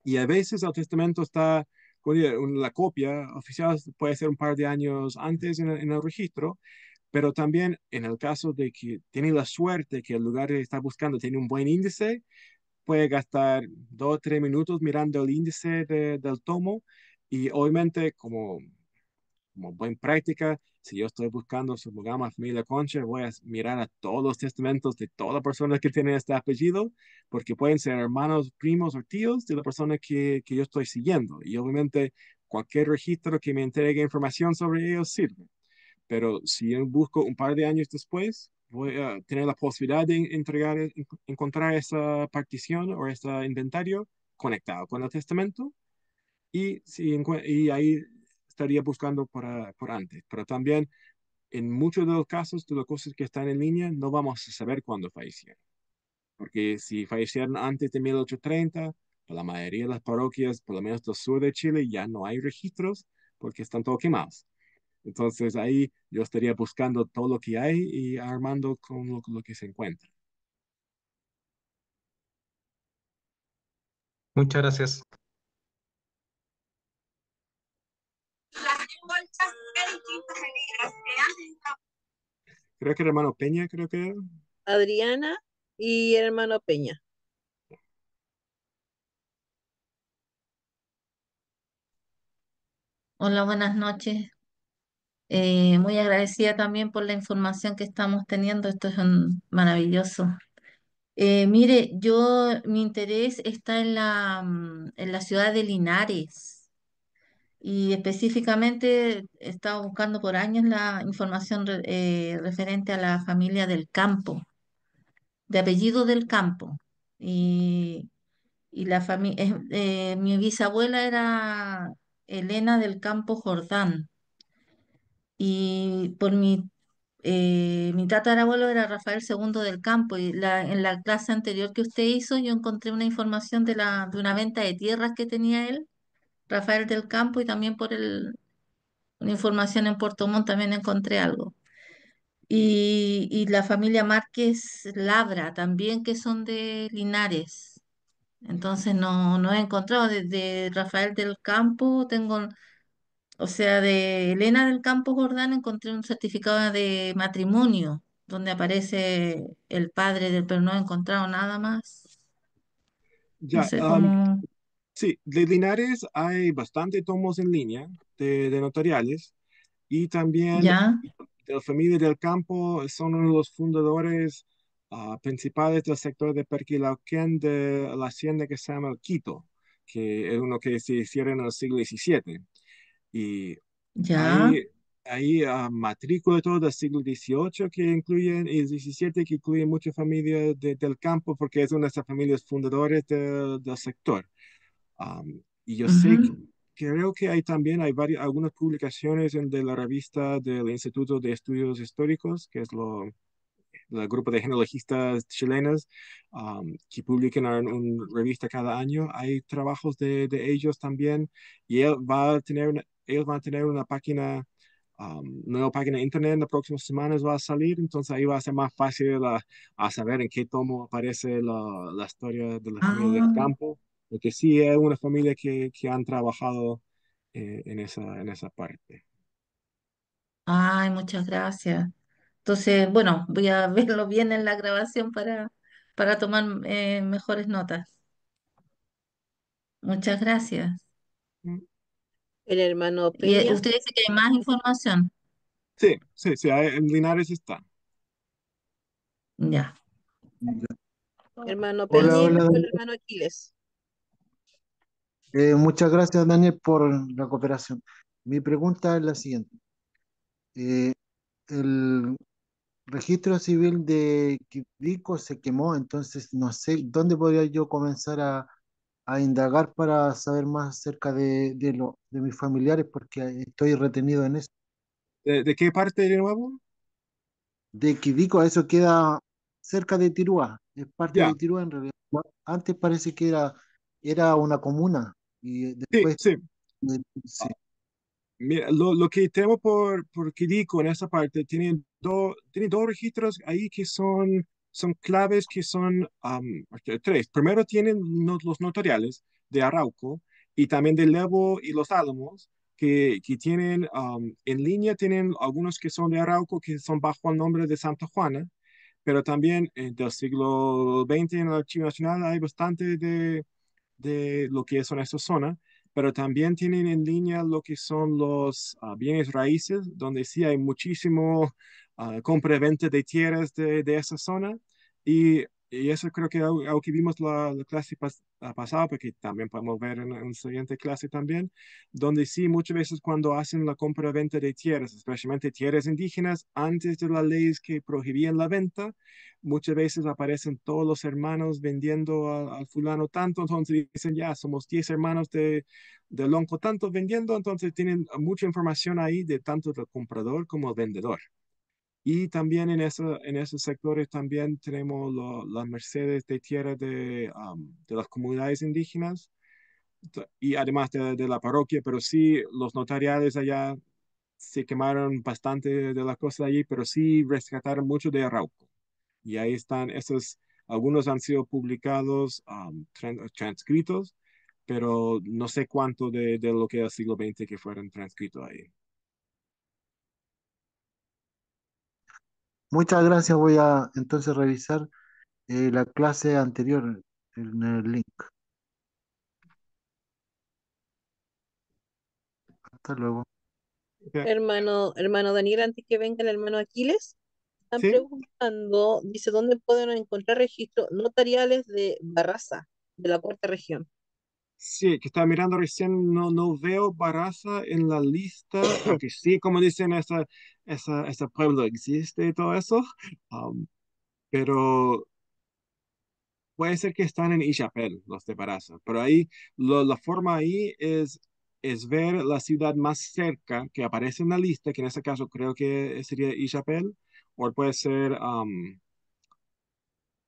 Y a veces el testamento está, la copia oficial puede ser un par de años antes en el registro, pero también en el caso de que tiene la suerte que el lugar que está buscando tiene un buen índice, puede gastar 2 o 3 minutos mirando el índice del tomo y obviamente como buena práctica, si yo estoy buscando su programa Familia Concha, voy a mirar a todos los testamentos de todas las personas que tienen este apellido, porque pueden ser hermanos, primos o tíos de la persona que yo estoy siguiendo. Y obviamente cualquier registro que me entregue información sobre ellos sirve. Pero si yo busco un par de años después, voy a tener la posibilidad de encontrar esa partición o ese inventario conectado con el testamento y ahí estaría buscando por antes. Pero también en muchos de los casos de las cosas que están en línea no vamos a saber cuándo fallecieron. Porque si fallecieron antes de 1830, para la mayoría de las parroquias, por lo menos del sur de Chile, ya no hay registros porque están todos quemados. Entonces ahí yo estaría buscando todo lo que hay y armando con lo que se encuentra. Muchas gracias. Creo que el hermano Peña, creo que era. Adriana y el hermano Peña. Hola, buenas noches. Muy agradecida también por la información que estamos teniendo. Esto es maravilloso. Mire, mi interés está en la ciudad de Linares y específicamente he estado buscando por años la información referente a la familia del Campo, de apellido del Campo. Y, y mi bisabuela era Elena del Campo Jordán. Y mi tatarabuelo era Rafael II del Campo y en la clase anterior que usted hizo yo encontré una información de una venta de tierras que tenía él, Rafael del Campo, y también una información en Puerto Montt también encontré algo. Y la familia Márquez Labra también, que son de Linares. Entonces no he encontrado de Rafael del Campo, o sea, de Elena del Campo Jordán encontré un certificado de matrimonio donde aparece el padre pero no he encontrado nada más. No Ya, sé cómo. Sí, de Linares hay bastante tomos en línea de notariales y también ¿Ya? de la familia del campo son uno de los fundadores principales del sector de Perquilauquén de la hacienda que se llama Quito, que es uno que se hicieron en el siglo XVII. Y ¿Ya? hay matrícula de todo del siglo XVIII que incluyen, y el XVII que incluyen muchas familias del campo porque es una de esas familias fundadoras del sector. Y yo sé que Ujú. creo que hay también hay algunas publicaciones de la revista del Instituto de Estudios Históricos, que es el grupo de genealogistas chilenos, que publican una revista cada año. Hay trabajos de ellos también y ellos van a tener una página, nueva página de internet en las próximas semanas va a salir, entonces ahí va a ser más fácil a saber en qué tomo aparece la historia de la familia del Ah, campo, porque sí es una familia que han trabajado en esa parte. ay, muchas gracias. Entonces, bueno, voy a verlo bien en la grabación para tomar mejores notas. Muchas gracias. Mm. El hermano Y Peña, usted dice que hay más información. Sí, sí, sí, en Linares está. Ya. hermano Hola, Peña y hola, después el Daniel. hermano Aquiles. Muchas gracias, Daniel, por la cooperación. Mi pregunta es la siguiente. Eh, el registro civil de Quibico se quemó, entonces no sé dónde podría yo comenzar a indagar para saber más acerca de mis familiares, porque estoy retenido en eso. De qué parte de nuevo? De Quibico, eso queda cerca de Tirúa, es parte Ya, de Tirúa en realidad. Antes parece que era una comuna y sí, después, sí. sí. Mira, lo que tenemos por Quirico en esa parte, tiene dos registros ahí que son claves, que son tres. Primero tienen los notariales de Arauco y también de Levo y Los Álamos, que tienen en línea, tienen algunos que son de Arauco, que son bajo el nombre de Santa Juana, pero también del siglo XX en el Archivo Nacional hay bastante de lo que son esas zonas, pero también tienen en línea lo que son los bienes raíces, donde sí hay muchísimo compra-venta de tierras de esa zona. Y eso creo que algo que vimos la clase pasada, porque también podemos ver en la siguiente clase también, donde sí muchas veces cuando hacen la compra-venta de tierras, especialmente tierras indígenas, antes de las leyes que prohibían la venta, muchas veces aparecen todos los hermanos vendiendo al fulano tanto, entonces dicen, ya, somos 10 hermanos de Lonco tanto vendiendo, entonces tienen mucha información ahí de tanto del comprador como el vendedor. Y también en esos sectores también tenemos las mercedes de tierra de las comunidades indígenas y además de la parroquia, pero sí los notariales allá se quemaron bastante de las cosas allí, pero sí rescataron mucho de Arauco. Y ahí están esos, algunos han sido publicados, transcritos, pero no sé cuánto de lo que es el siglo XX que fueron transcritos ahí. Muchas gracias, voy a entonces revisar la clase anterior en el link. Hasta luego. Ok. Hermano Daniel, antes que venga el hermano Aquiles, están Sí, preguntando, dice, ¿dónde pueden encontrar registros notariales de Barraza, de la cuarta región? sí, que estaba mirando recién, no veo Barraza en la lista, aunque sí, como dicen, ese pueblo existe y todo eso, pero puede ser que están en Ishapel, los de Barraza, pero ahí la forma ahí es ver la ciudad más cerca que aparece en la lista, que en este caso creo que sería Ishapel, o puede ser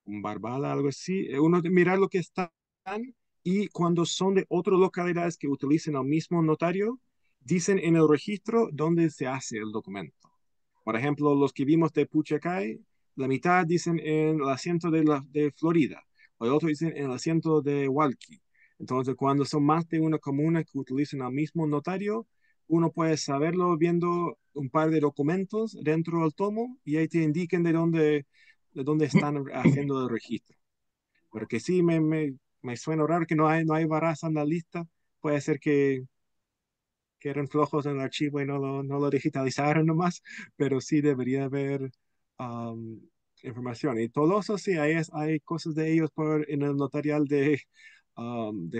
un Barbala, algo así. Uno mirar lo que están y cuando son de otras localidades que utilicen el mismo notario, dicen en el registro dónde se hace el documento. Por ejemplo, los que vimos de Puchacay, la mitad dicen en el asiento de Florida, o el otro dicen en el asiento de Hualqui. Entonces, cuando son más de una comuna que utilizan el mismo notario, uno puede saberlo viendo un par de documentos dentro del tomo y ahí te indiquen de dónde están haciendo el registro. Pero que sí, me suena raro que no hay Barraza en la lista. Puede ser que eran flojos en el archivo y no lo digitalizaron nomás, pero sí debería haber um, información. Y Tolosa, sí, hay cosas de ellos en el notarial de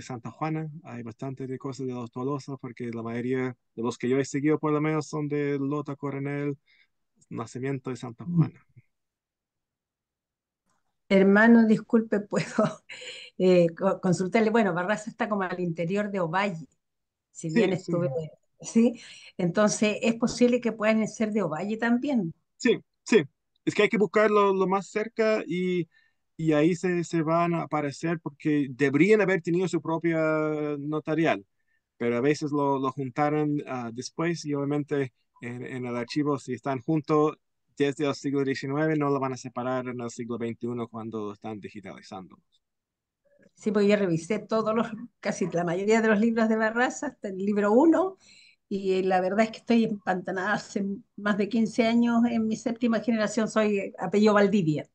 Santa Juana. Hay bastante de cosas de los Tolosa, porque la mayoría de los que yo he seguido, por lo menos, son de Lota Coronel, Nacimiento de Santa Juana. Hermano, disculpe, puedo consultarle. Bueno, Barraza está como al interior de Ovalle, si bien Sí, sí. estuve, ¿sí? Entonces, ¿es posible que puedan ser de Ovalle también? Sí, sí. Es que hay que buscarlo lo más cerca y ahí se van a aparecer porque deberían haber tenido su propia notarial, pero a veces lo juntaron después y obviamente en el archivo, si están juntos desde el siglo XIX, no lo van a separar en el siglo XXI cuando lo están digitalizando. Sí, porque yo revisé casi la mayoría de los libros de Barraza, hasta el libro uno, y la verdad es que estoy empantanada hace más de 15 años en mi séptima generación, soy apellido Valdivia.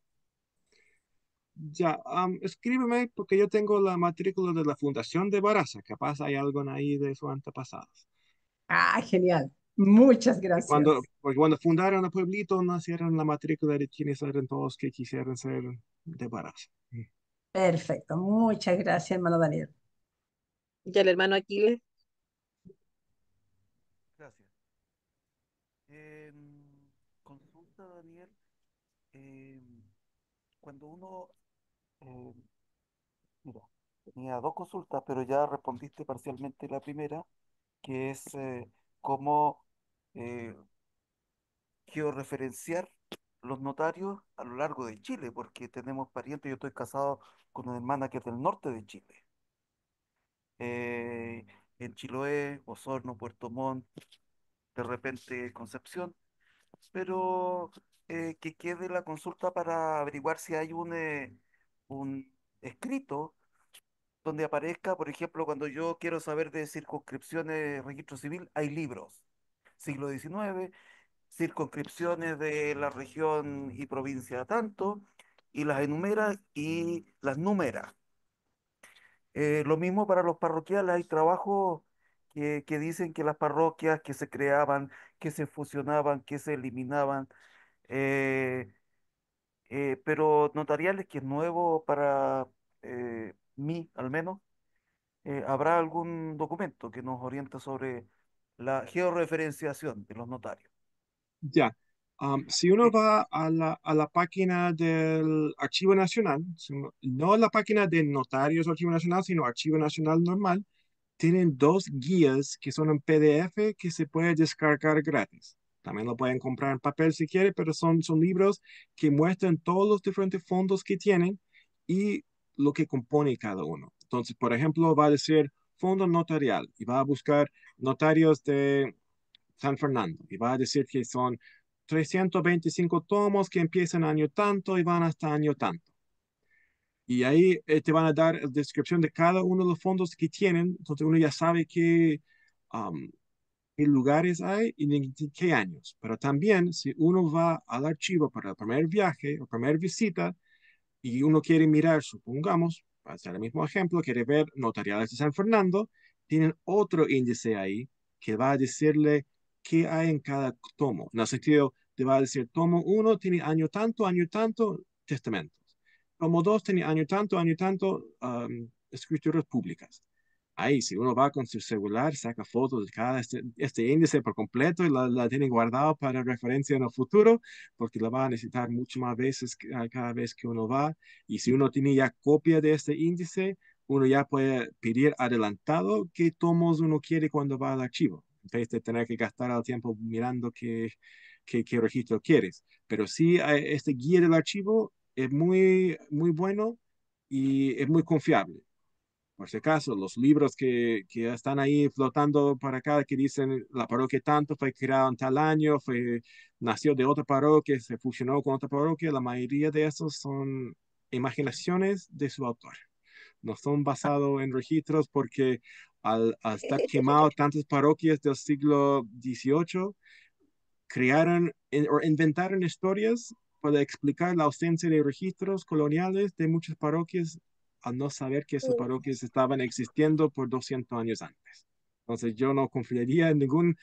Ya, escríbeme porque yo tengo la matrícula de la Fundación de Baraza, capaz hay algo ahí de sus antepasados. Ah, genial. Muchas Cuando, gracias. porque cuando fundaron el pueblito, nacieron la matrícula de quienes eran todos que quisieran ser de Baraza. Perfecto. Muchas gracias, hermano Daniel. Ya el hermano Aquiles. Gracias. Consulta, Daniel. em, Cuando uno, eh, mira, tenía dos consultas, pero ya respondiste parcialmente la primera, que es cómo eh, georreferenciar los notarios a lo largo de Chile, porque tenemos parientes, yo estoy casado con una hermana que es del norte de Chile, eh, en Chiloé, Osorno, Puerto Montt, de repente Concepción, pero que quede la consulta para averiguar si hay un escrito donde aparezca, por ejemplo, cuando yo quiero saber de circunscripciones, registro civil, hay libros, siglo XIX, circunscripciones de la región y provincia tanto, y las enumera y las numera. Lo mismo para los parroquiales, hay trabajos que dicen que las parroquias que se creaban, que se fusionaban, que se eliminaban, eh, pero notariales que es nuevo para mí al menos. ¿Habrá algún documento que nos oriente sobre la georreferenciación de los notarios? Ya, si uno va a la página del Archivo Nacional, no la página de Notarios Archivo Nacional, sino Archivo Nacional normal, tienen dos guías que son en PDF que se puede descargar gratis. También lo pueden comprar en papel si quiere, pero son libros que muestran todos los diferentes fondos que tienen y lo que compone cada uno. Entonces, por ejemplo, va a decir fondo notarial y va a buscar notarios de San Fernando y va a decir que son 325 tomos que empiezan año tanto y van hasta año tanto. Y ahí te van a dar la descripción de cada uno de los fondos que tienen, entonces uno ya sabe um, qué lugares hay y en qué años. Pero también si uno va al archivo para el primer viaje o primer visita, y uno quiere mirar, supongamos, para hacer el mismo ejemplo, quiere ver notariales de San Fernando, tienen otro índice ahí que va a decirle qué hay en cada tomo. En el sentido, te va a decir, tomo uno tiene año tanto, testamentos. Tomo 2 tiene año tanto, escrituras públicas. Ahí, si uno va con su celular, saca fotos de cada este índice por completo y la tiene guardado para referencia en el futuro, porque la va a necesitar mucho más veces cada vez que uno va. Y si uno tiene ya copia de este índice, uno ya puede pedir adelantado qué tomos uno quiere cuando va al archivo, en vez de tener que gastar el tiempo mirando qué registro quieres. Pero sí, este guía del archivo es muy, muy bueno y es muy confiable. Por si acaso, los libros que están ahí flotando para acá, que dicen la parroquia tanto fue creada en tal año, nació de otra parroquia, se fusionó con otra parroquia, la mayoría de esos son imaginaciones de su autor. No son basados en registros porque al estar quemado tantas parroquias del siglo XVIII, crearon o inventaron historias para explicar la ausencia de registros coloniales de muchas parroquias al no saber que esas parroquias estaban existiendo por 200 años antes. Entonces yo no confiaría en ningún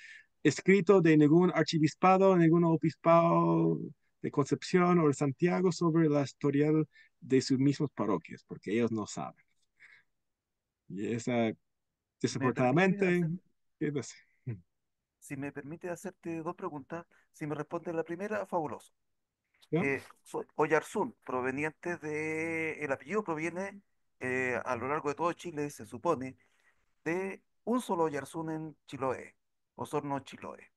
escrito de ningún archivispado, ningún obispado de Concepción o de Santiago sobre la historial de sus mismos parroquias, porque ellos no saben. Y esa, ¿Me permite desafortunadamente, hacer, es así. si me permite hacerte dos preguntas? Si me responde la primera, fabuloso. ¿Ya? Soy Oyarzún, proveniente de, el apellido proviene a lo largo de todo Chile, se supone, de un solo Oyarzún en Chiloé, Osorno, Chiloé.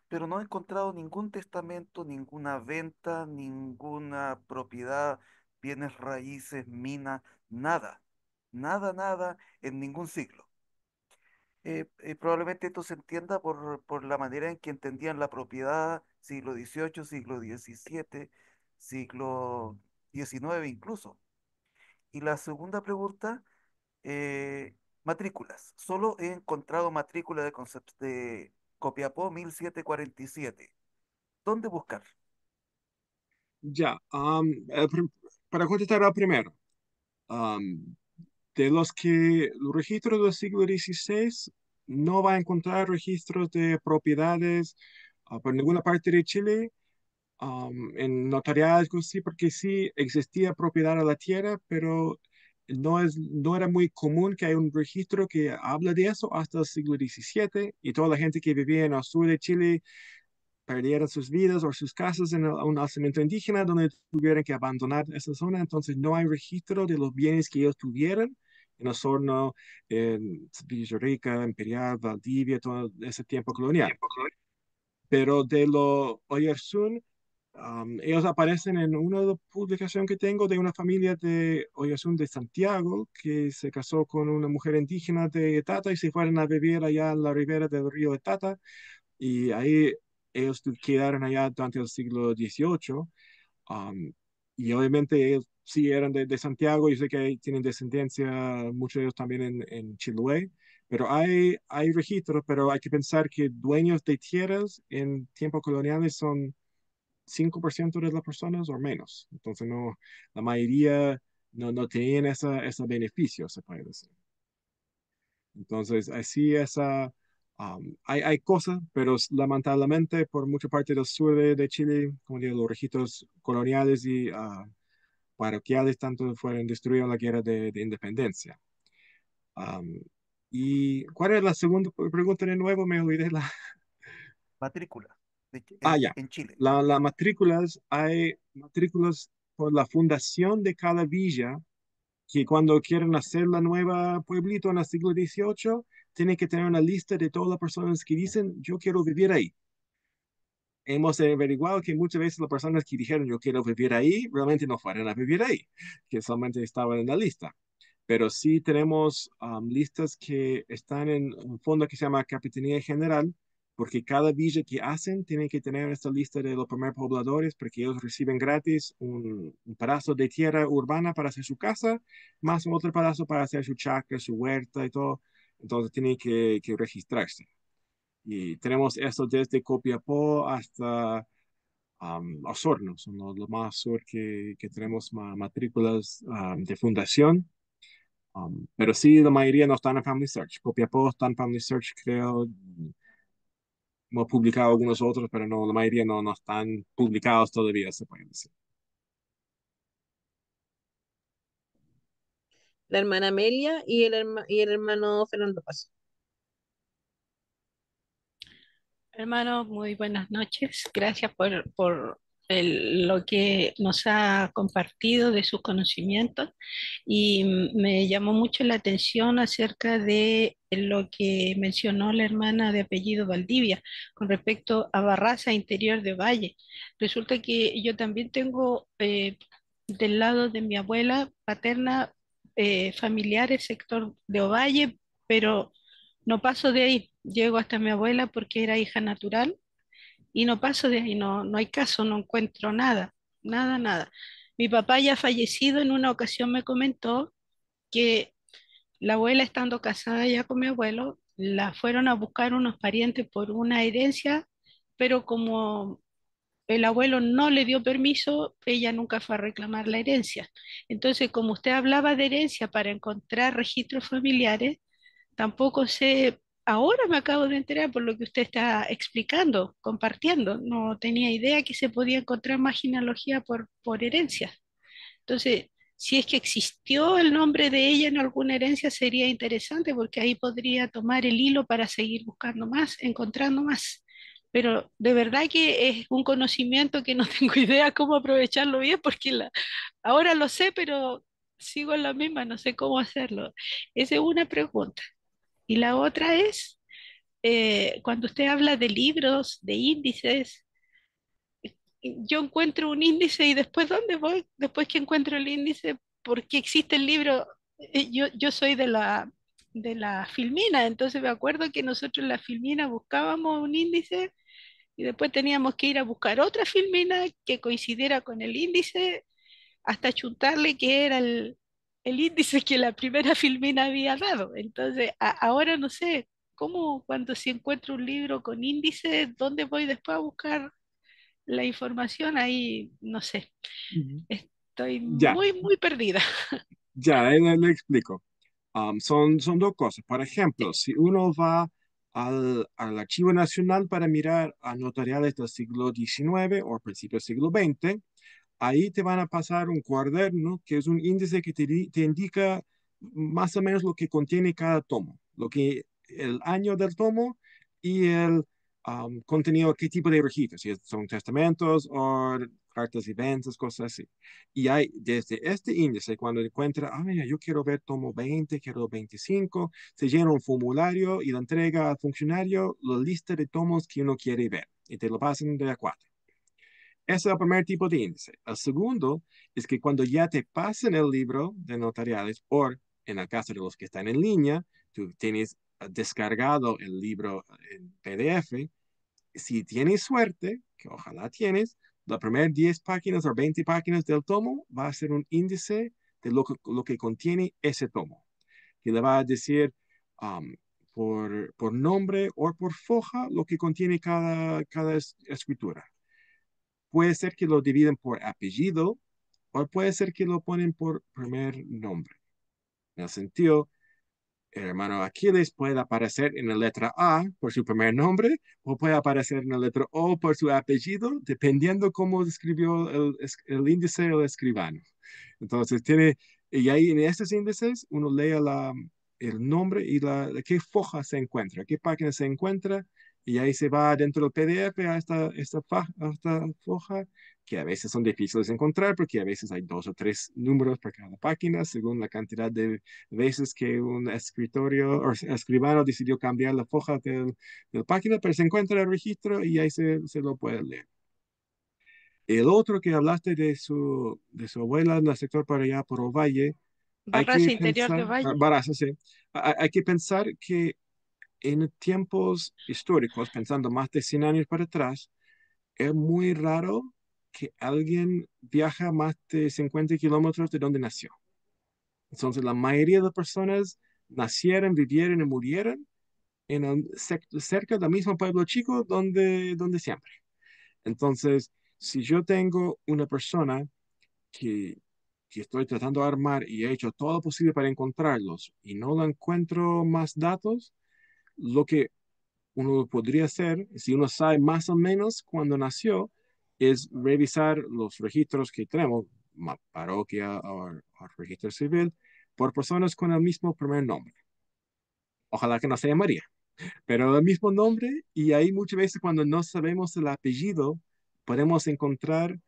Pero no he encontrado ningún testamento, ninguna venta, ninguna propiedad, bienes raíces, mina, nada, nada en ningún siglo. Probablemente esto se entienda por la manera en que entendían la propiedad, siglo XVIII, siglo XVII, siglo XIX incluso. Y la segunda pregunta, matrículas. Solo he encontrado matrícula de Copiapó 1747. ¿Dónde buscar? Ya, para contestar al primero, um, de los registros del siglo XVI, no va a encontrar registros de propiedades por ninguna parte de Chile, en notariales, sí, porque sí existía propiedad a la tierra, pero no era muy común que haya un registro que habla de eso hasta el siglo XVII, y toda la gente que vivía en el sur de Chile perdieron sus vidas o sus casas en un asentamiento indígena donde tuvieron que abandonar esa zona. Entonces no hay registro de los bienes que ellos tuvieron en Osorno, en Villarrica, Imperial, Valdivia, todo ese tiempo colonial. Pero de los Oyarzún, ellos aparecen en una publicación que tengo de una familia de Oyarzún de Santiago que se casó con una mujer indígena de Tata y se fueron a vivir allá en la ribera del río de Tata, y ahí ellos quedaron allá durante el siglo XVIII. um, y obviamente ellos sí eran de Santiago. Yo sé que tienen descendencia, muchos de ellos también en Chiloé, pero hay registros, pero hay que pensar que dueños de tierras en tiempos coloniales son 5% de las personas o menos. Entonces no, la mayoría no tenían ese beneficio, se puede decir. Entonces, así esa, hay cosas, pero lamentablemente por mucha parte del sur de Chile, como digo, los registros coloniales y parroquiales tanto fueron destruidos en la guerra de independencia. Um, ¿Y cuál es la segunda pregunta de nuevo? Me olvidé la... Matrícula Ya. en Chile. Las matrículas, hay matrículas por la fundación de cada villa que cuando quieren hacer la nueva pueblito en el siglo XVIII, tienen que tener una lista de todas las personas que dicen, yo quiero vivir ahí. Hemos averiguado que muchas veces las personas que dijeron, yo quiero vivir ahí, realmente no fueron a vivir ahí, que solamente estaban en la lista. Pero sí tenemos listas que están en un fondo que se llama Capitanía General, porque cada villa que hacen tiene que tener esta lista de los primeros pobladores, porque ellos reciben gratis un pedazo de tierra urbana para hacer su casa, más otro pedazo para hacer su chacra, su huerta y todo. Entonces tienen que registrarse. Y tenemos esto desde Copiapó hasta Osorno, son los más sur que tenemos matrículas de fundación. Pero sí, la mayoría no están en Family Search. Copiapó está en Family Search, creo. Hemos publicado algunos otros, pero no, la mayoría no están publicados todavía, se puede decir. La hermana Amelia y y el hermano Fernando Paz. Hermano, muy buenas noches. Gracias por lo que nos ha compartido de sus conocimientos, y me llamó mucho la atención acerca de lo que mencionó la hermana de apellido Valdivia con respecto a Barraza, interior de Valle. Resulta que yo también tengo del lado de mi abuela paterna familiares sector de Ovalle, pero no paso de ahí. Llego hasta mi abuela porque era hija natural y no paso de ahí. No hay caso, no encuentro nada, nada. Mi papá ya fallecido en una ocasión me comentó que la abuela, estando casada ya con mi abuelo, la fueron a buscar unos parientes por una herencia, pero como el abuelo no le dio permiso, ella nunca fue a reclamar la herencia. Entonces, como usted hablaba de herencia para encontrar registros familiares, tampoco sé, ahora me acabo de enterar por lo que usted está explicando, compartiendo. No tenía idea que se podía encontrar más genealogía por herencia. Entonces, si es que existió el nombre de ella en alguna herencia, sería interesante porque ahí podría tomar el hilo para seguir buscando más, encontrando más. Pero de verdad que es un conocimiento que no tengo idea cómo aprovecharlo bien porque ahora lo sé, pero sigo en la misma, no sé cómo hacerlo. Esa es una pregunta. Y la otra es, cuando usted habla de libros, de índices, yo encuentro un índice y después ¿dónde voy? Después que encuentro el índice, porque existe el libro, yo soy de la Filmina, entonces me acuerdo que nosotros en la Filmina buscábamos un índice y después teníamos que ir a buscar otra Filmina que coincidiera con el índice hasta chuntarle que era el índice que la primera Filmina había dado. Entonces, ahora no sé, ¿cómo cuando si encuentro un libro con índice, dónde voy después a buscar la información? Ahí no sé, estoy Ya, muy, muy perdida. ya, le explico. Son dos cosas. Por ejemplo, si uno va al Archivo Nacional para mirar a notariales del siglo XIX o principios del siglo XX, ahí te van a pasar un cuaderno que es un índice que te indica más o menos lo que contiene cada tomo, el año del tomo y el contenido, qué tipo de registros, si son testamentos o cartas y ventas, cosas así. Y hay desde este índice, cuando encuentra, mira, yo quiero ver tomo 20, quiero 25, se llena un formulario y la entrega al funcionario la lista de tomos que uno quiere ver y te lo pasan de a cuatro. Ese es el primer tipo de índice. El segundo es que cuando ya te pasan el libro de notariales, o en el caso de los que están en línea, tú tienes descargado el libro en PDF, si tienes suerte, que ojalá tienes, las primeras 10 páginas o 20 páginas del tomo va a ser un índice de lo que contiene ese tomo, que le va a decir um, por nombre o por foja lo que contiene cada escritura. Puede ser que lo dividen por apellido o puede ser que lo ponen por primer nombre. En el sentido, el hermano Aquiles puede aparecer en la letra A por su primer nombre o puede aparecer en la letra O por su apellido, dependiendo cómo escribió el índice o el escribano. Entonces, y ahí en estos índices uno lee el nombre y qué foja se encuentra, qué página se encuentra, y ahí se va dentro del PDF a esta foja, que a veces son difíciles de encontrar porque a veces hay 2 o 3 números por cada página, según la cantidad de veces que un escritorio o escribano decidió cambiar la foja de la página, pero se encuentra el registro y ahí se lo puede leer. El otro que hablaste de su abuela en el sector para allá, por Ovalle, hay que Barras Interior de pensar, Valle. Barazo, sí. Hay que pensar que en tiempos históricos, pensando más de 100 años para atrás, es muy raro que alguien viaja más de 50 kilómetros de donde nació. Entonces, la mayoría de las personas nacieron, vivieron y murieron cerca del mismo pueblo chico donde siempre. Entonces, si yo tengo una persona que, que estoy tratando de armar y he hecho todo lo posible para encontrarlos y no lo encuentro más datos, lo que uno podría hacer, si uno sabe más o menos cuándo nació, es revisar los registros que tenemos, parroquia o registro civil, por personas con el mismo primer nombre. Ojalá que no sea María, pero el mismo nombre, y ahí muchas veces cuando no sabemos el apellido, podemos encontrar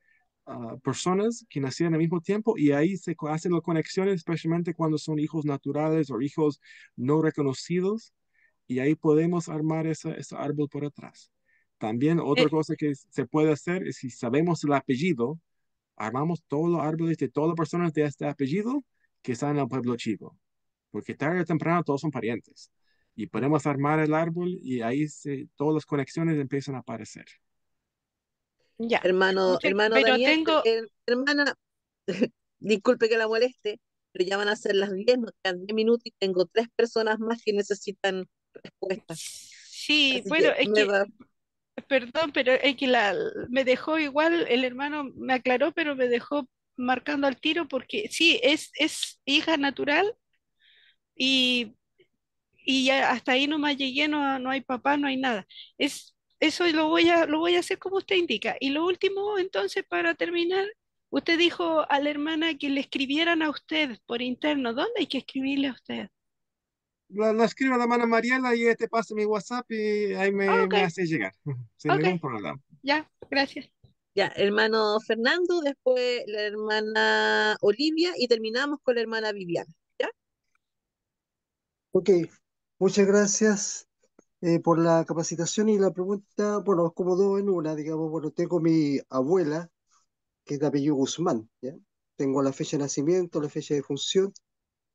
personas que nacieron al mismo tiempo y ahí se hacen las conexiones, especialmente cuando son hijos naturales o hijos no reconocidos, y ahí podemos armar ese árbol por atrás. También otra Eh, cosa que se puede hacer es si sabemos el apellido, armamos todos los árboles de todas las personas de este apellido que están en el pueblo chico, porque tarde o temprano todos son parientes. Y podemos armar el árbol y ahí todas las conexiones empiezan a aparecer. ya, Hermano pero Daniel, tengo, hermana, disculpe que la moleste, pero ya van a ser las 10, nos quedan 10 minutos y tengo 3 personas más que necesitan respuesta. sí, Así bueno, que es que Perdón, pero es que me dejó igual, el hermano me aclaró, pero me dejó marcando al tiro porque sí, es hija natural y, y ya hasta ahí nomás llegué, no, no hay papá, no hay nada. Eso lo voy a hacer como usted indica. Y lo último, entonces, para terminar, usted dijo a la hermana que le escribieran a usted por interno. ¿Dónde hay que escribirle a usted? La escribo a la mano Mariela y ella te pasa mi WhatsApp y ahí Ah, me ok, hace llegar, sin ok, ningún problema. ya, gracias. Ya, hermano Fernando, después la hermana Olivia y terminamos con la hermana Viviana. ¿Ya? Ok, muchas gracias por la capacitación y la pregunta, bueno, es como dos en una, digamos, bueno, tengo mi abuela, que es de apellido Guzmán, ¿ya? Tengo la fecha de nacimiento, la fecha de función,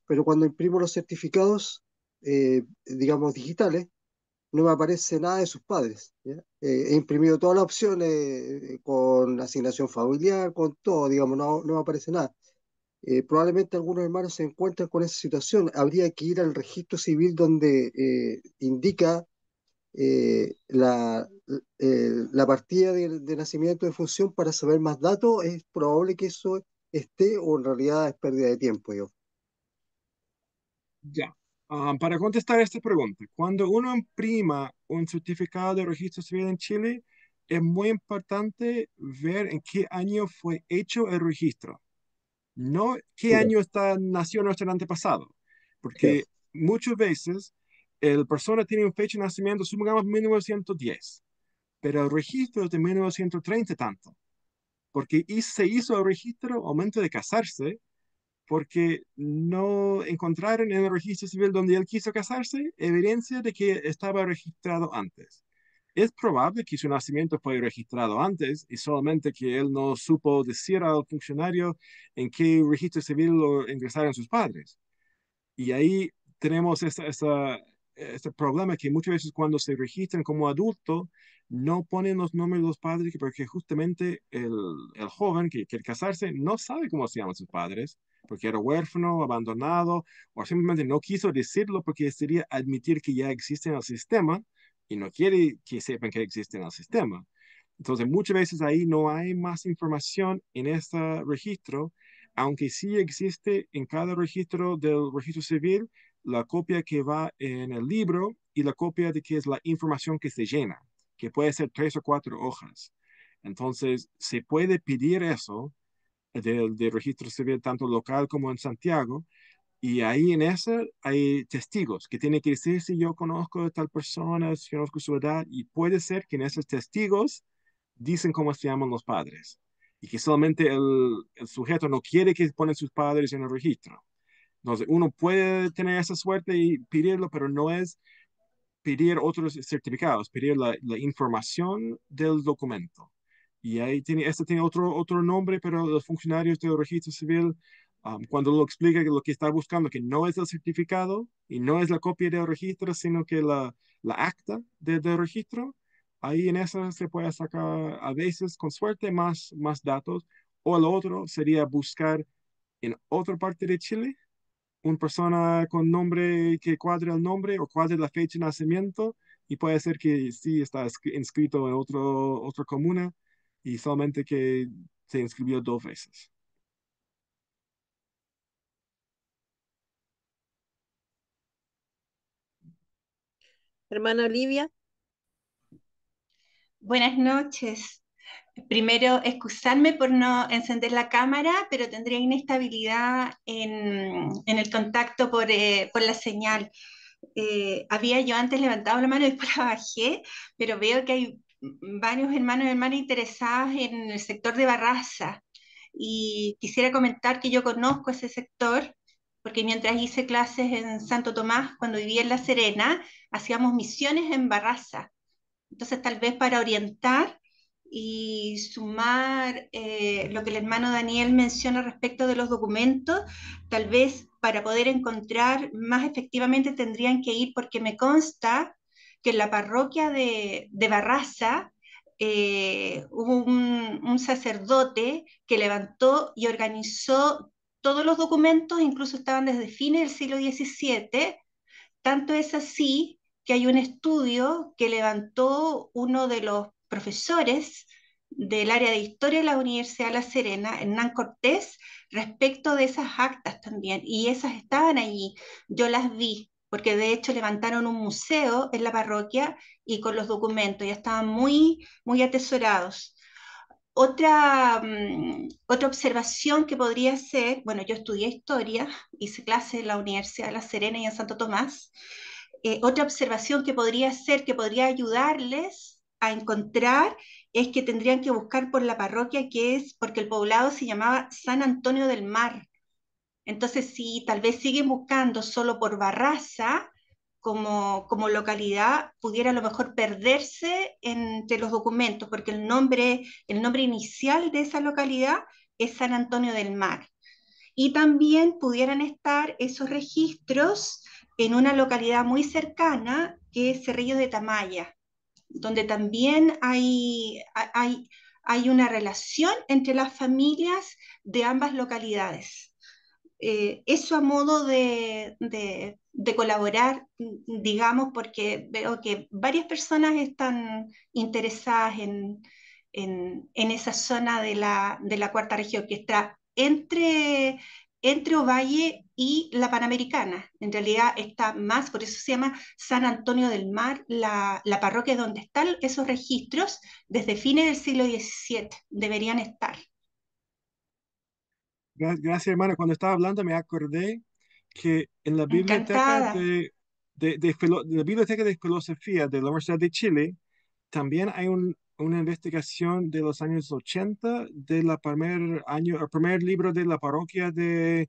pero cuando imprimo los certificados, digamos, digitales, no me aparece nada de sus padres, ¿ya? He imprimido todas las opciones con asignación familiar, con todo, digamos, no me aparece nada. Probablemente algunos hermanos se encuentran con esa situación. Habría que ir al registro civil donde indica la partida de nacimiento de función para saber más datos. Es probable que eso esté o en realidad es pérdida de tiempo, yo. Ya. Para contestar esta pregunta, cuando uno imprima un certificado de registro civil en Chile, es muy importante ver en qué año fue hecho el registro, no qué Ya, año nació nuestro antepasado, ya, porque muchas veces el persona tiene una fecha de nacimiento, supongamos 1910, pero el registro es de 1930 tanto, porque se hizo el registro al momento de casarse porque no encontraron en el registro civil donde él quiso casarse evidencia de que estaba registrado antes. Es probable que su nacimiento fue registrado antes y solamente que él no supo decir al funcionario en qué registro civil lo ingresaron sus padres. Y ahí tenemos este problema que muchas veces cuando se registran como adulto, no ponen los nombres de los padres porque justamente el joven que quiere casarse no sabe cómo se llaman sus padres, porque era huérfano, abandonado, o simplemente no quiso decirlo porque sería admitir que ya existe en el sistema y no quiere que sepan que existe en el sistema. Entonces, muchas veces ahí no hay más información en este registro, aunque sí existe en cada registro del registro civil la copia que va en el libro y la copia de que es la información que se llena, que puede ser 3 o 4 hojas. Entonces, se puede pedir eso del registro civil tanto local como en Santiago, y ahí en ese hay testigos que tienen que decir si yo conozco a tal persona, si conozco su edad, y puede ser que en esos testigos dicen cómo se llaman los padres y que solamente el sujeto no quiere que ponen sus padres en el registro. Entonces, uno puede tener esa suerte y pedirlo, pero no es pedir otros certificados, pedir la información del documento. Y ahí tiene, este tiene otro nombre, pero los funcionarios del registro civil, cuando lo explica que lo que está buscando, que no es el certificado y no es la copia del registro, sino que la acta del registro, ahí en eso se puede sacar a veces con suerte más datos. O lo otro sería buscar en otra parte de Chile una persona con nombre que cuadre el nombre o cuadre la fecha de nacimiento y puede ser que sí está inscrito en otra comuna y solamente que se inscribió 2 veces. Hermana Olivia, Buenas noches. Primero, excusarme por no encender la cámara, pero tendría inestabilidad en el contacto por la señal. Había yo antes levantado la mano y después la bajé, pero veo que hay varios hermanos y hermanas interesadas en el sector de Barraza. Y quisiera comentar que yo conozco ese sector, porque mientras hice clases en Santo Tomás, cuando vivía en La Serena, hacíamos misiones en Barraza. Entonces, tal vez para orientar y sumar lo que el hermano Daniel menciona respecto de los documentos, tal vez para poder encontrar más efectivamente tendrían que ir, porque me consta que en la parroquia de Barraza hubo un sacerdote que levantó y organizó todos los documentos, incluso estaban desde fines del siglo XVII. Tanto es así que hay un estudio que levantó uno de los profesores del área de historia de la Universidad de La Serena, Hernán Cortés, respecto de esas actas también, y esas estaban allí, yo las vi, porque de hecho levantaron un museo en la parroquia y con los documentos, ya estaban muy, muy atesorados. Otra observación que podría ser, bueno, yo estudié historia, hice clases en la Universidad de La Serena y en Santo Tomás. Otra observación que podría ser, que podría ayudarles a encontrar, es que tendrían que buscar por la parroquia, que es porque el poblado se llamaba San Antonio del Mar. Entonces, si tal vez siguen buscando solo por Barraza como localidad, pudiera a lo mejor perderse entre los documentos, porque el nombre inicial de esa localidad es San Antonio del Mar. Y también pudieran estar esos registros en una localidad muy cercana, que es Cerrillo de Tamaya, donde también hay una relación entre las familias de ambas localidades. Eso a modo de colaborar, digamos, porque veo que varias personas están interesadas en esa zona de la cuarta región, que está entre Ovalle y la Panamericana. En realidad está más, por eso se llama San Antonio del Mar, la parroquia donde están esos registros desde fines del siglo XVII, deberían estar. Gracias, hermana. Cuando estaba hablando me acordé que en la biblioteca Encantada. la biblioteca de filosofía de la Universidad de Chile también hay una investigación de los años 80 de el primer libro de la parroquia de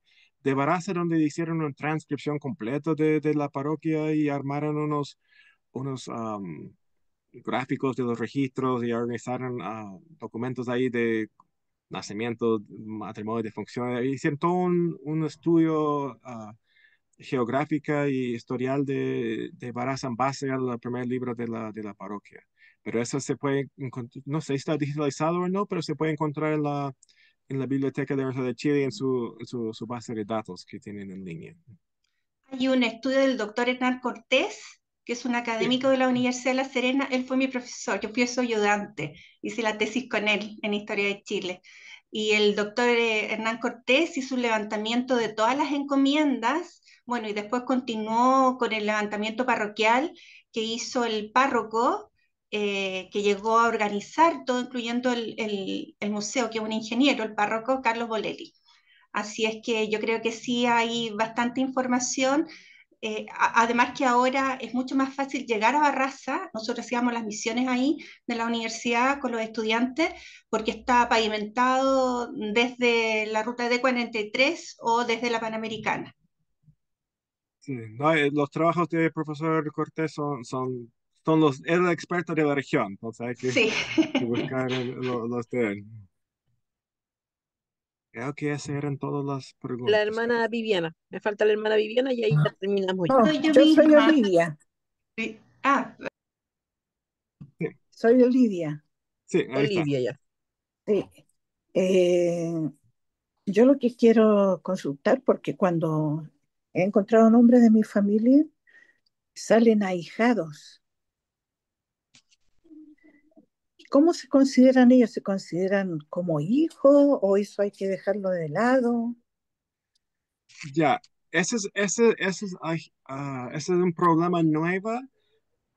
Baraza, donde hicieron una transcripción completa de la parroquia y armaron unos gráficos de los registros y organizaron documentos ahí de nacimiento, matrimonio, defunción. Hicieron todo un estudio geográfica y historial de Baraza en base al primer libro de la parroquia. Pero eso se puede encontrar, no sé si está digitalizado o no, pero se puede encontrar en la biblioteca de la Universidad de Chile en su base de datos que tienen en línea. Hay un estudio del doctor Hernán Cortés, que es un académico de la Universidad de La Serena. Él fue mi profesor, yo fui su ayudante, hice la tesis con él en Historia de Chile. Y el doctor Hernán Cortés hizo un levantamiento de todas las encomiendas, bueno, y después continuó con el levantamiento parroquial que hizo el párroco, que llegó a organizar todo, incluyendo el museo, que es un ingeniero, el párroco Carlos Bolelli. Así es que yo creo que sí hay bastante información. Además que ahora es mucho más fácil llegar a Barraza. Nosotros hacíamos las misiones ahí de la universidad con los estudiantes, porque está pavimentado desde la ruta de 43 o desde la Panamericana. Sí, no, los trabajos de profesor Cortés son es el experto de la región, entonces hay que Sí. buscar los de él. Creo que esas eran todas las La preguntas. hermana Viviana. Me falta la hermana Viviana y ahí ya terminamos ya. No, Soy yo yo soy misma. Olivia, Sí. Ah, soy Olivia. Sí, ahí está. Olivia ya. Sí. Eh, yo lo que quiero consultar, porque cuando he encontrado nombres de mi familia, salen ahijados. ¿Cómo se consideran ellos? ¿Se consideran como hijos o eso hay que dejarlo de lado? Ya, ese es un problema nuevo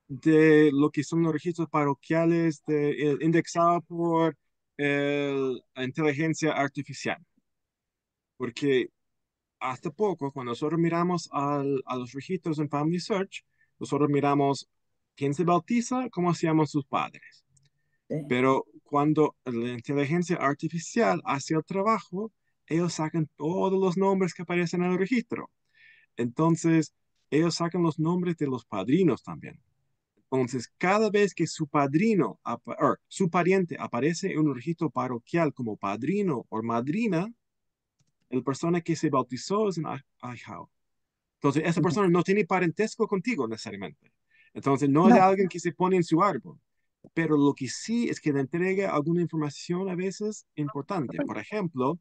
de lo que son los registros parroquiales indexados por la inteligencia artificial. Porque hasta poco, cuando nosotros miramos a los registros en Family Search, nosotros miramos quién se bautiza, cómo se llaman sus padres. Sí. Pero cuando la inteligencia artificial hace el trabajo, ellos sacan todos los nombres que aparecen en el registro. Entonces, ellos sacan los nombres de los padrinos también. Entonces, cada vez que su padrino, su pariente aparece en un registro parroquial como padrino o madrina, la persona que se bautizó es un ahijado. Entonces, esa persona no tiene parentesco contigo necesariamente. Entonces, no es No, alguien que se pone en su árbol. Pero lo que sí es que le entrega alguna información a veces importante. Por ejemplo,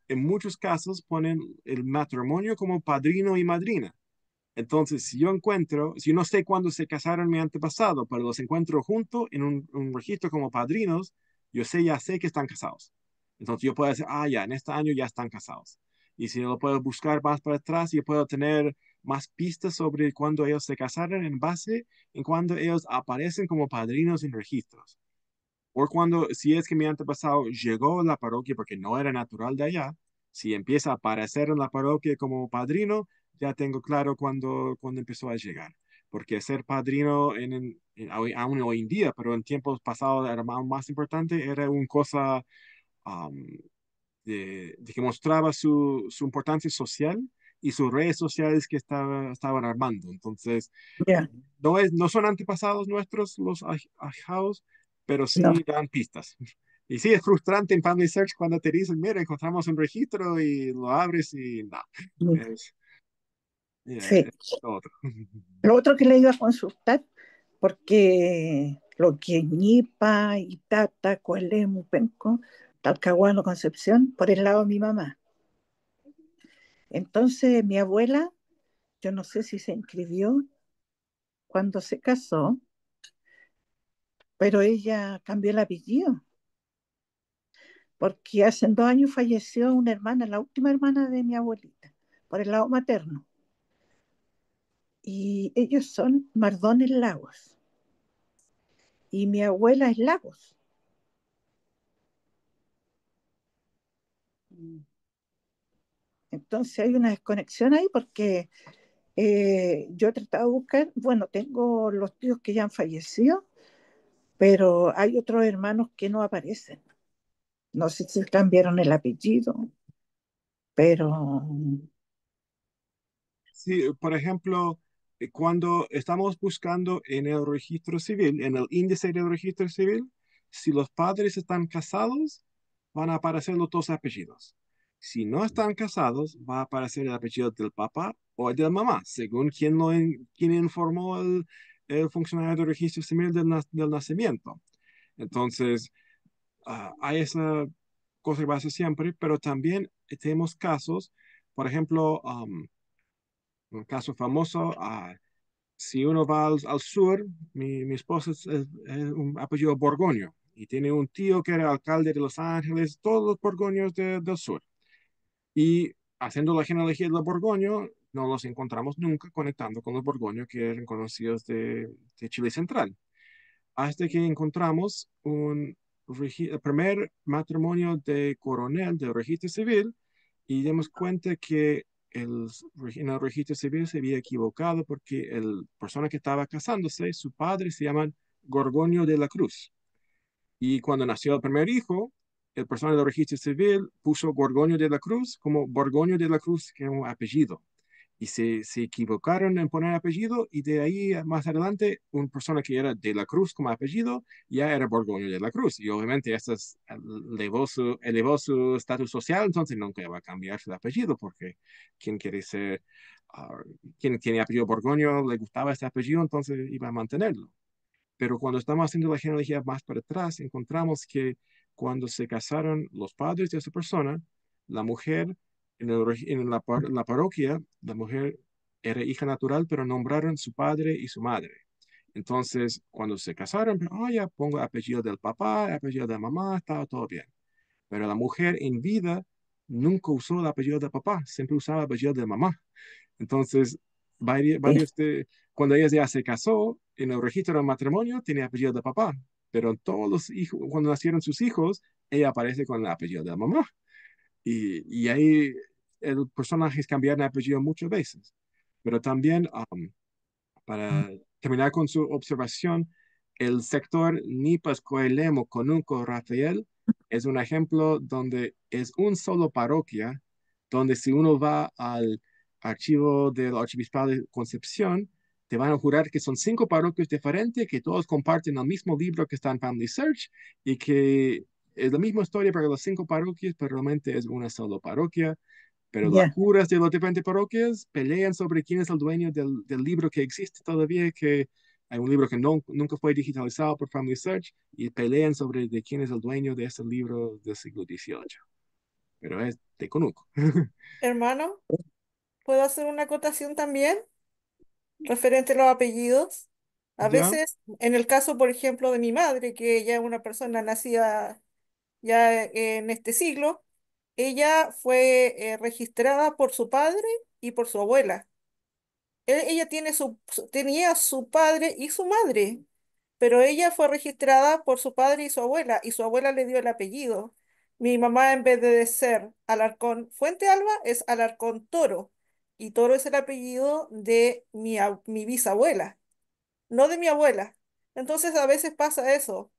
en muchos casos ponen el matrimonio como padrino y madrina. Entonces, si yo no sé cuándo se casaron mi antepasado, pero los encuentro juntos en un registro como padrinos, ya sé que están casados. Entonces yo puedo decir, ah, ya, en este año ya están casados. Y si lo puedo buscar más para atrás, yo puedo tener más pistas sobre cuándo ellos se casaron en base en cuando ellos aparecen como padrinos en registros. O cuando, si es que mi antepasado llegó a la parroquia porque no era natural de allá, si empieza a aparecer en la parroquia como padrino, ya tengo claro cuándo empezó a llegar. Porque ser padrino aún hoy en día, pero en tiempos pasados era más importante, era una cosa um, de que mostraba su importancia social y sus redes sociales que estaban armando. Entonces, Ya, no son antepasados nuestros los ahijados, pero no. sí dan pistas. Y sí, es frustrante en Family Search cuando te dicen, mira, encontramos un registro y lo abres y no, es, Sí. es otro. Lo otro que le iba a consultar, porque lo que ñipa, Itata, Coelemu, Penco, Talcahuano, Concepción, por el lado de mi mamá. Entonces, mi abuela, yo no sé si se inscribió cuando se casó, pero ella cambió el apellido, porque hace 2 años falleció una hermana, la última hermana de mi abuelita, por el lado materno. Y ellos son Mardones Lagos. Y mi abuela es Lagos. Entonces hay una desconexión ahí porque yo he tratado de buscar, bueno, tengo los tíos que ya han fallecido, pero hay otros hermanos que no aparecen. No sé si cambiaron el apellido, pero Sí, por ejemplo, cuando estamos buscando en el registro civil, en el índice del registro civil, si los padres están casados, van a aparecer los dos apellidos. Si no están casados, va a aparecer el apellido del papá o el de la mamá, según quien informó el funcionario del registro civil del nacimiento. Entonces, hay esa cosa que pasa siempre, pero también tenemos casos, por ejemplo, un caso famoso, si uno va al sur, mi esposa es un apellido Borgoño y tiene un tío que era alcalde de Los Ángeles, todos los Borgoños del sur. Y haciendo la genealogía de los Borgoño, no los encontramos nunca conectando con los Borgoño que eran conocidos de Chile Central. Hasta que encontramos el primer matrimonio de coronel del registro civil y dimos cuenta que en el registro civil se había equivocado porque el persona que estaba casándose, su padre se llama Gorgonio de la Cruz. Y cuando nació el primer hijo, el personal del registro civil puso Gorgonio de la Cruz como Borgoño de la Cruz, que es un apellido. Y se equivocaron en poner apellido y de ahí más adelante una persona que era de la Cruz como apellido ya era Borgoño de la Cruz. Y obviamente eso elevó su estatus social, entonces nunca va a cambiar su apellido porque quien quiere ser, uh, quien tiene apellido Borgoño le gustaba este apellido, entonces iba a mantenerlo. Pero cuando estamos haciendo la genealogía más para atrás, encontramos que cuando se casaron los padres de esa persona, la mujer en la parroquia, la mujer era hija natural, pero nombraron su padre y su madre. Entonces, cuando se casaron, ya pongo apellido del papá, apellido de la mamá, estaba todo bien. Pero la mujer en vida nunca usó el apellido del papá, siempre usaba el apellido de mamá. Entonces, cuando ella ya se casó, en el registro del matrimonio tiene apellido de papá, pero en todos los hijos, cuando nacieron sus hijos, ella aparece con el apellido de la mamá. Y ahí el personaje cambiaron de apellido muchas veces. Pero también, para terminar con su observación, el sector Nipas Coelemo Conuco Rafael es un ejemplo donde es un solo parroquia, donde si uno va al archivo del Archipispado de Concepción, te van a jurar que son 5 parroquias diferentes, que todos comparten el mismo libro que está en Family Search y que es la misma historia para las 5 parroquias, pero realmente es una sola parroquia. Pero las ya. curas de las diferentes parroquias pelean sobre quién es el dueño del libro que existe todavía, que hay un libro que nunca fue digitalizado por Family Search, y pelean sobre de quién es el dueño de ese libro del siglo XVIII. Pero es de Conuco. Hermano, ¿puedo hacer una acotación también? referente a los apellidos. A ¿Ya? veces, en el caso, por ejemplo, de mi madre, que ella es una persona nacida ya en este siglo, ella fue registrada por su padre y por su abuela. Ella tenía su padre y su madre, pero ella fue registrada por su padre y su abuela le dio el apellido. Mi mamá, en vez de ser Alarcón Fuente Alba, es Alarcón Toro, y Toro es el apellido de mi bisabuela, no de mi abuela. Entonces a veces pasa eso.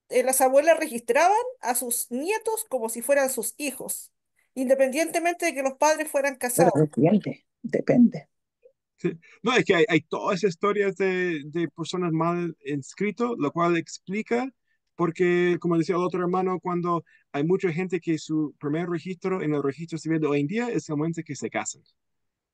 Las abuelas registraban a sus nietos como si fueran sus hijos, independientemente de que los padres fueran Pero casados. depende, depende. Sí. No, es que hay todas historias de personas mal inscritas, lo cual explica, porque, como decía el otro hermano, cuando hay mucha gente que su primer registro en el registro civil de hoy en día es el momento que se casan.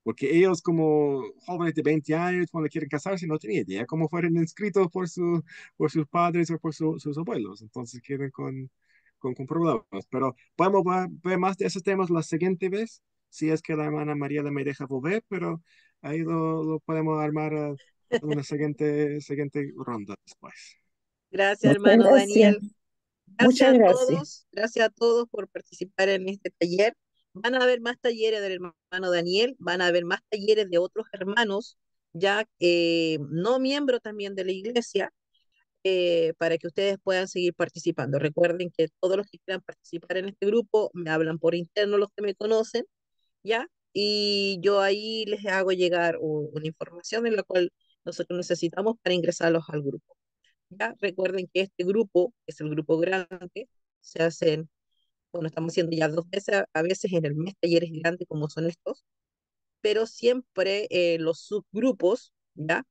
Porque ellos como jóvenes de 20 años, cuando quieren casarse, no tienen idea cómo fueron inscritos por sus padres o por sus abuelos. Entonces quedan con problemas. Pero podemos ver más de esos temas la siguiente vez, si es que la hermana María me deja volver, pero ahí lo podemos armar en una siguiente ronda después. Gracias, Muchas hermano gracias, Daniel. muchas gracias. Gracias a todos por participar en este taller. Van a haber más talleres del hermano Daniel, van a haber más talleres de otros hermanos, ya no miembros también de la iglesia, para que ustedes puedan seguir participando. Recuerden que todos los que quieran participar en este grupo me hablan por interno, los que me conocen, ¿ya? Y yo ahí les hago llegar una información en la cual nosotros necesitamos para ingresarlos al grupo. ¿Ya? Recuerden que este grupo es el grupo grande, se hacen, bueno, estamos haciendo ya 2 veces, a veces en el mes talleres grandes como son estos, pero siempre los subgrupos, ¿ya?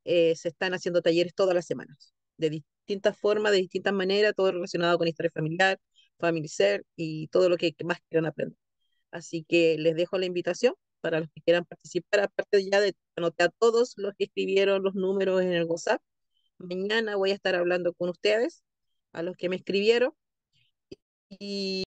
Se están haciendo talleres todas las semanas, de distintas formas, de distintas maneras, todo relacionado con historia familiar, family ser y todo lo que más quieran aprender. Así que les dejo la invitación para los que quieran participar, aparte ya de anotar a todos los que escribieron los números en el WhatsApp. Mañana voy a estar hablando con ustedes, a los que me escribieron, y